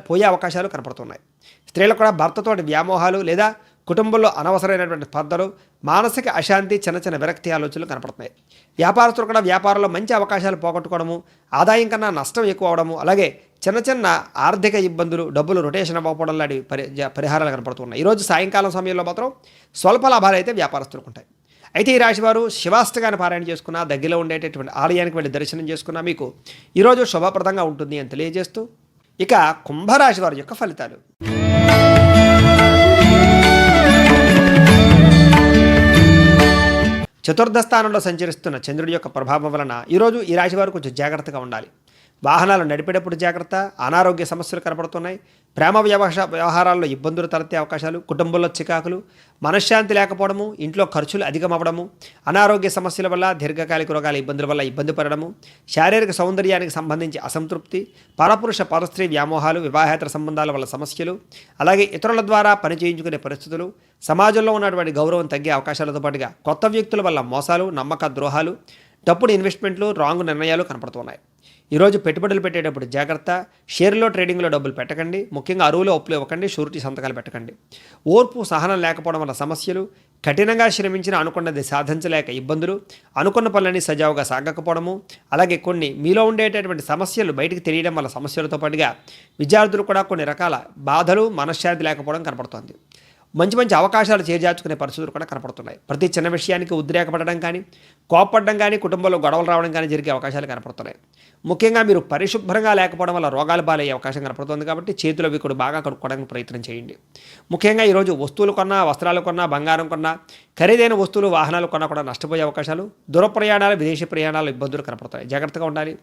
పోయే అవకాశాలు కనపడుతున్నాయి. స్త్రీలకు కూడా భర్తతోటి వ్యామోహాలు లేదా కుటుంబంలో అనవసరమైనటువంటి స్పర్ధలు, మానసిక అశాంతి, చిన్న చిన్న విరక్తి ఆలోచనలు కనపడుతున్నాయి. వ్యాపారస్తులు కూడా వ్యాపారంలో మంచి అవకాశాలు పోగొట్టుకోవడము, ఆదాయం కన్నా నష్టం ఎక్కువ అవడము, అలాగే చిన్న చిన్న ఆర్థిక ఇబ్బందులు, డబ్బులు రొటేషన్ అవ్వకపోవడం లాంటి పరిహారాలు కనపడుతున్నాయి. ఈరోజు సాయంకాలం సమయంలో మాత్రం స్వల్ప లాభాలు అయితే వ్యాపారస్తులకు ఉంటాయి. అయితే ఈ రాశివారు శివాష్టకాన్ని పారాయణ చేసుకున్నా, దగ్గరలో ఉండేటటువంటి ఆలయానికి వెళ్ళి దర్శనం చేసుకున్నా మీకు ఈరోజు శుభప్రదంగా ఉంటుంది అని తెలియజేస్తూ, ఇక కుంభరాశి వారి యొక్క ఫలితాలు. చతుర్థ స్థానంలో సంచరిస్తున్న చంద్రుడి యొక్క ప్రభావం వలన ఈరోజు ఈ రాశి వారు కొంచెం జాగ్రత్తగా ఉండాలి. వాహనాలు నడిపేటప్పుడు జాగ్రత్త, అనారోగ్య సమస్యలు కనపడుతున్నాయి. ప్రేమ వ్యవహారాల్లో ఇబ్బందులు తలెత్తే అవకాశాలు, కుటుంబంలో చికాకులు, మనశ్శాంతి లేకపోవడము, ఇంట్లో ఖర్చులు అధికమవ్వడము, అనారోగ్య సమస్యల వల్ల, దీర్ఘకాలిక రోగాల ఇబ్బందుల వల్ల ఇబ్బంది పడడము, శారీరక సౌందర్యానికి సంబంధించి అసంతృప్తి, పరపురుష పరస్త్రీ వ్యామోహాలు, వివాహేతర సంబంధాల వల్ల సమస్యలు, అలాగే ఇతరుల ద్వారా పని చేయించుకునే పరిస్థితులు, సమాజంలో ఉన్నటువంటి గౌరవం తగ్గే అవకాశాలతో పాటుగా కొత్త వ్యక్తుల వల్ల మోసాలు, నమ్మక ద్రోహాలు, తప్పుడు ఇన్వెస్ట్మెంట్లు, రాంగ్ నిర్ణయాలు కనపడుతున్నాయి. ఈరోజు పెట్టుబడులు పెట్టేటప్పుడు జాగ్రత్త. షేర్లో ట్రేడింగ్లో డబ్బులు పెట్టకండి. ముఖ్యంగా అరువులో అప్పులు ఇవ్వకండి, షూరిటీ సంతకాలు పెట్టకండి. ఓర్పు సహనం లేకపోవడం వల్ల సమస్యలు, కఠినంగా శ్రమించిన అనుకున్నది సాధించలేక ఇబ్బందులు, అనుకున్న పనులని సజావుగా సాగకపోవడము, అలాగే కొన్ని మీలో ఉండేటటువంటి సమస్యలు బయటికి తెలియడం వల్ల సమస్యలతో పాటుగా విద్యార్థులు కూడా కొన్ని రకాల బాధలు, మనశ్శాంతి లేకపోవడం కనపడుతోంది. మంచి మంచి అవకాశాలు చేజార్చుకునే పరిస్థితులు కూడా కనపడుతున్నాయి. ప్రతి చిన్న విషయానికి ఉద్రేకపడడం కానీ, కోపపడడం కానీ, కుటుంబంలో గొడవలు రావడం కానీ జరిగే అవకాశాలు కనపడుతున్నాయి. ముఖ్యంగా మీరు పరిశుభ్రంగా లేకపోవడం వల్ల రోగాలు బాలయ్యే అవకాశం కనపడుతుంది. కాబట్టి చేతులు అవి కూడా బాగా కడుక్కోవడానికి ప్రయత్నం చేయండి. ముఖ్యంగా ఈరోజు వస్తువులు కొన్నా, వస్త్రాలు కొన్నా, బంగారం కొన్నా, ఖరీదైన వస్తువులు, వాహనాలు కొన్నా కూడా నష్టపోయే అవకాశాలు, దూర ప్రయాణాలు, విదేశీ ప్రయాణాలు ఇబ్బందులు కనపడతాయి. జాగ్రత్తగా ఉండాలి.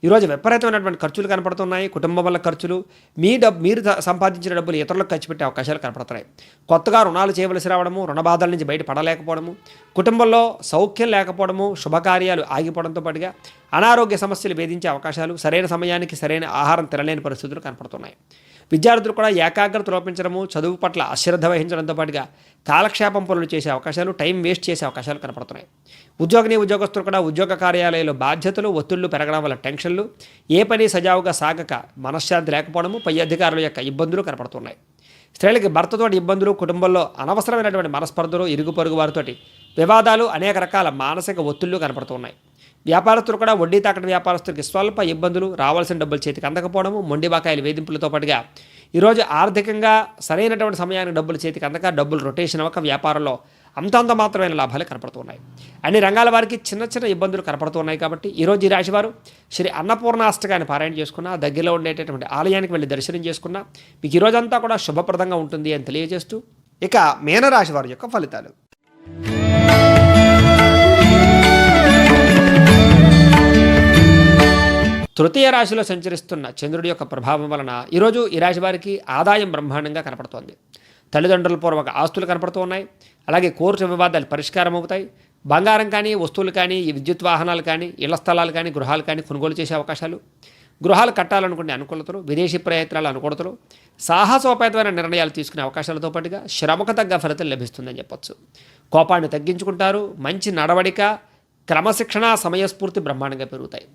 ఈరోజు విపరీతమైనటువంటి ఖర్చులు కనపడుతున్నాయి. కుటుంబం వల్ల ఖర్చులు, మీరు సంపాదించిన డబ్బులు ఇతరులకు ఖర్చు పెట్టే అవకాశాలు కనపడుతున్నాయి. కొత్తగా రుణాలు చేయవలసి రావడము, రుణ బాధల నుంచి బయట పడలేకపోవడము, కుటుంబంలో సౌఖ్యం లేకపోవడము, శుభకార్యాలు ఆగిపోవడంతో పాటుగా అనారోగ్య సమస్యలు వేధించే అవకాశాలు, సరైన సమయానికి సరైన ఆహారం తినలేని పరిస్థితులు కనపడుతున్నాయి. విద్యార్థులు కూడా ఏకాగ్రత లోపించడము, చదువు పట్ల అశ్రద్ధ వహించడంతో పాటుగా కాలక్షేపం పనులు చేసే అవకాశాలు, టైం వేస్ట్ చేసే అవకాశాలు కనపడుతున్నాయి. ఉద్యోగస్తులు కూడా ఉద్యోగ కార్యాలయంలో బాధ్యతలు, ఒత్తిళ్లు పెరగడం వల్ల టెన్షన్లు, ఏ పని సజావుగా సాగక మనశ్శాంతి లేకపోవడము, పై అధికారుల యొక్క ఇబ్బందులు కనపడుతున్నాయి. స్త్రీలకి భర్తతోటి ఇబ్బందులు, కుటుంబంలో అనవసరమైనటువంటి మనస్పర్ధలు, ఇరుగు పొరుగు వారితోటి వివాదాలు, అనేక రకాల మానసిక ఒత్తిళ్లు కనపడుతున్నాయి. వ్యాపారస్తులు కూడా వడ్డీ తాకటి వ్యాపారస్తులకి స్వల్ప ఇబ్బందులు, రావాల్సిన డబ్బులు చేతికి అందకపోవడము, మొండి బకాయిల వేధింపులతో పాటుగా ఈరోజు ఆర్థికంగా సరైనటువంటి సమయానికి డబ్బులు చేతికి అందక, డబ్బులు రొటేషన్ అవ్వక వ్యాపారంలో అంతంత మాత్రమైన లాభాలు కనపడుతున్నాయి. అన్ని రంగాల వారికి చిన్న చిన్న ఇబ్బందులు కనపడుతున్నాయి. కాబట్టి ఈరోజు ఈ రాశివారు శ్రీ అన్నపూర్ణాష్టకాన్ని పారాయణ చేసుకున్నా, దగ్గరలో ఉండేటటువంటి ఆలయానికి వెళ్ళి దర్శనం చేసుకున్నా మీకు ఈరోజంతా కూడా శుభప్రదంగా ఉంటుంది అని తెలియజేస్తూ, ఇక మీనరాశి వారి యొక్క ఫలితాలు. తృతీయ రాశిలో సంచరిస్తున్న చంద్రుడి యొక్క ప్రభావం వలన ఈరోజు ఈ రాశి వారికి ఆదాయం బ్రహ్మాండంగా కనపడుతోంది. తల్లిదండ్రుల పూర్వక ఆస్తులు కనపడుతూ ఉన్నాయి. అలాగే కోర్టు వివాదాలు పరిష్కారం అవుతాయి. బంగారం కానీ, వస్తువులు కానీ, విద్యుత్ వాహనాలు కానీ, ఇళ్ల స్థలాలు కానీ, గృహాలు కానీ కొనుగోలు చేసే అవకాశాలు, గృహాలు కట్టాలనుకునే అనుకూలతలు, విదేశీ ప్రయత్నాలు అనుకూలతలు, సాహసోపేతమైన నిర్ణయాలు తీసుకునే అవకాశాలతో పాటుగా శ్రమకు తగ్గ ఫలితం లభిస్తుందని చెప్పొచ్చు. కోపాన్ని తగ్గించుకుంటారు. మంచి నడవడిక, క్రమశిక్షణ, సమయస్ఫూర్తి బ్రహ్మాండంగా పెరుగుతాయి.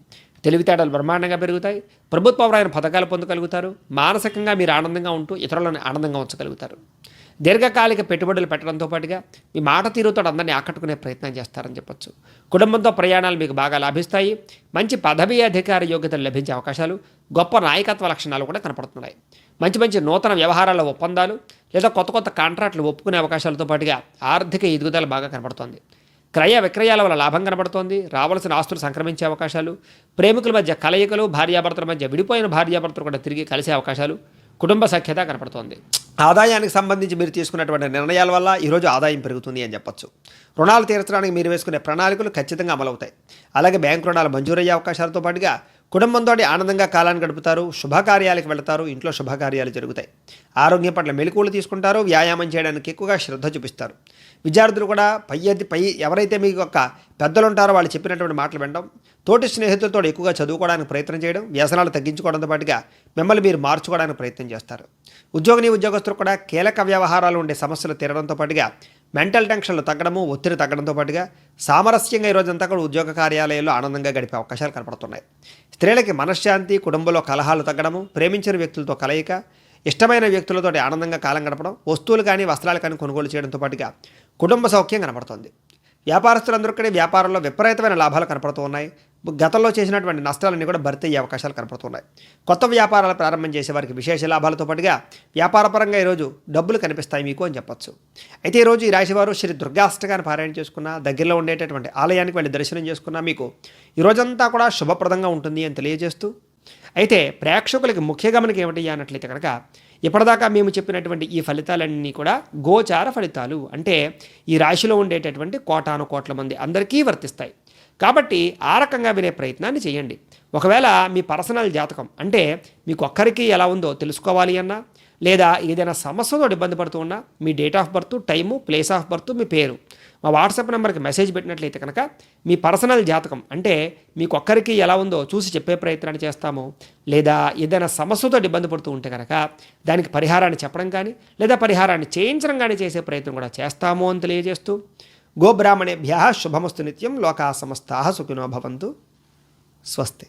తెలివితేటలు బ్రహ్మాండంగా పెరుగుతాయి. ప్రభుత్వపరమైన పథకాలు పొందగలుగుతారు. మానసికంగా మీరు ఆనందంగా ఉంటూ ఇతరులను ఆనందంగా ఉంచగలుగుతారు. దీర్ఘకాలిక పెట్టుబడులు పెట్టడంతో పాటుగా మీ మాట తీరుతో అందరినీ ఆకట్టుకునే ప్రయత్నం చేస్తారని చెప్పొచ్చు. కుటుంబంతో ప్రయాణాలు మీకు బాగా లాభిస్తాయి. మంచి పదవీ అధికార యోగ్యతలు లభించే అవకాశాలు, గొప్ప నాయకత్వ లక్షణాలు కూడా కనపడుతున్నాయి. మంచి మంచి నూతన వ్యవహారాల ఒప్పందాలు లేదా కొత్త కొత్త కాంట్రాక్టులు ఒప్పుకునే అవకాశాలతో పాటుగా ఆర్థిక ఎదుగుదల బాగా కనపడుతోంది. క్రయ విక్రయాల వల్ల లాభం కనబడుతోంది. రావాల్సిన ఆస్తులు సంక్రమించే అవకాశాలు, ప్రేమికుల మధ్య కలయికలు, భార్యాభర్తల మధ్య విడిపోయిన భార్యాభర్తలు కూడా తిరిగి కలిసే అవకాశాలు, కుటుంబ సఖ్యత కనపడుతోంది. ఆదాయానికి సంబంధించి మీరు తీసుకున్నటువంటి నిర్ణయాల వల్ల ఈరోజు ఆదాయం పెరుగుతుంది అని చెప్పొచ్చు. రుణాలు తీర్చడానికి మీరు వేసుకునే ప్రణాళికలు ఖచ్చితంగా అమలవుతాయి. అలాగే బ్యాంకు రుణాలు మంజూరయ్యే అవకాశాలతో పాటుగా కుటుంబంతో ఆనందంగా కాలాన్ని గడుపుతారు. శుభకార్యాలకు వెళతారు. ఇంట్లో శుభకార్యాలు జరుగుతాయి. ఆరోగ్యం పట్ల మెలకువలు తీసుకుంటారు. వ్యాయామం చేయడానికి ఎక్కువగా శ్రద్ధ చూపిస్తారు. విద్యార్థులు కూడా పై ఎవరైతే మీకు ఒక పెద్దలు ఉంటారో వాళ్ళు చెప్పినటువంటి మాటలు వినడం, తోటి స్నేహితులతో ఎక్కువగా చదువుకోవడానికి ప్రయత్నం చేయడం, వ్యసనాలు తగ్గించుకోవడంతో పాటుగా మిమ్మల్ని మీరు మార్చుకోవడానికి ప్రయత్నం చేస్తారు. ఉద్యోగస్తులు కూడా కీలక వ్యవహారాలు ఉండే సమస్యలు తీరడంతో పాటుగా మెంటల్ టెన్షన్లు తగ్గడము, ఒత్తిడి తగ్గడంతో పాటుగా సామరస్యంగా ఈరోజంతా కూడా ఉద్యోగ కార్యాలయాల్లో ఆనందంగా గడిపే అవకాశాలు కనపడుతున్నాయి. స్త్రీలకి మనశ్శాంతి, కుటుంబంలో కలహాలు తగ్గడము, ప్రేమించిన వ్యక్తులతో కలయిక, ఇష్టమైన వ్యక్తులతో ఆనందంగా కాలం గడపడం, వస్తువులు కానీ వస్త్రాలు కానీ కొనుగోలు చేయడంతో పాటుగా కుటుంబ సౌఖ్యం కనపడుతుంది. వ్యాపారస్తులందరికీ వ్యాపారంలో విపరీతమైన లాభాలు కనపడుతూ ఉన్నాయి. గతంలో చేసినటువంటి నష్టాలన్నీ కూడా భర్తీ అయ్యే అవకాశాలు కనపడుతున్నాయి. కొత్త వ్యాపారాలు ప్రారంభం చేసే వారికి విశేష లాభాలతో పాటుగా వ్యాపారపరంగా ఈరోజు డబ్బులు కనిపిస్తాయి మీకు అని చెప్పొచ్చు. అయితే ఈరోజు ఈ రాశివారు శ్రీ దుర్గాష్టకాన్ని పారాయణ చేసుకున్న, దగ్గరలో ఉండేటటువంటి ఆలయానికి వెళ్ళి దర్శనం చేసుకున్నా మీకు ఈరోజంతా కూడా శుభప్రదంగా ఉంటుంది అని తెలియజేస్తూ, అయితే ప్రేక్షకులకి ముఖ్య గమనిక ఏమిటి అన్నట్లయితే కనుక ఇప్పటిదాకా మేము చెప్పినటువంటి ఈ ఫలితాలన్నీ కూడా గోచార ఫలితాలు, అంటే ఈ రాశిలో ఉండేటటువంటి కోటాను కోట్ల మంది అందరికీ వర్తిస్తాయి. కాబట్టి ఆ రకంగా వినే ప్రయత్నాన్ని చేయండి. ఒకవేళ మీ పర్సనల్ జాతకం అంటే మీకు ఒక్కరికి ఎలా ఉందో తెలుసుకోవాలి అన్నా, లేదా ఏదైనా సమస్యతో ఇబ్బంది పడుతూ ఉన్నా మీ date of birth, time, place of birth, మీ పేరు మా వాట్సాప్ నెంబర్కి మెసేజ్ పెట్టినట్లయితే కనుక మీ పర్సనల్ జాతకం అంటే మీకు ఒక్కరికి ఎలా ఉందో చూసి చెప్పే ప్రయత్నాన్ని చేస్తాము. లేదా ఏదైనా సమస్యతో ఇబ్బంది పడుతూ ఉంటే కనుక దానికి పరిహారాన్ని చెప్పడం కానీ లేదా పరిహారాన్ని చేయించడం కానీ చేసే ప్రయత్నం కూడా చేస్తాము అని తెలియజేస్తూ, గోబ్రాహ్మణేభ్యః శుభమస్తు నిత్యం, లోకా సమస్తాః సుఖినో భవంతు. స్వస్తి.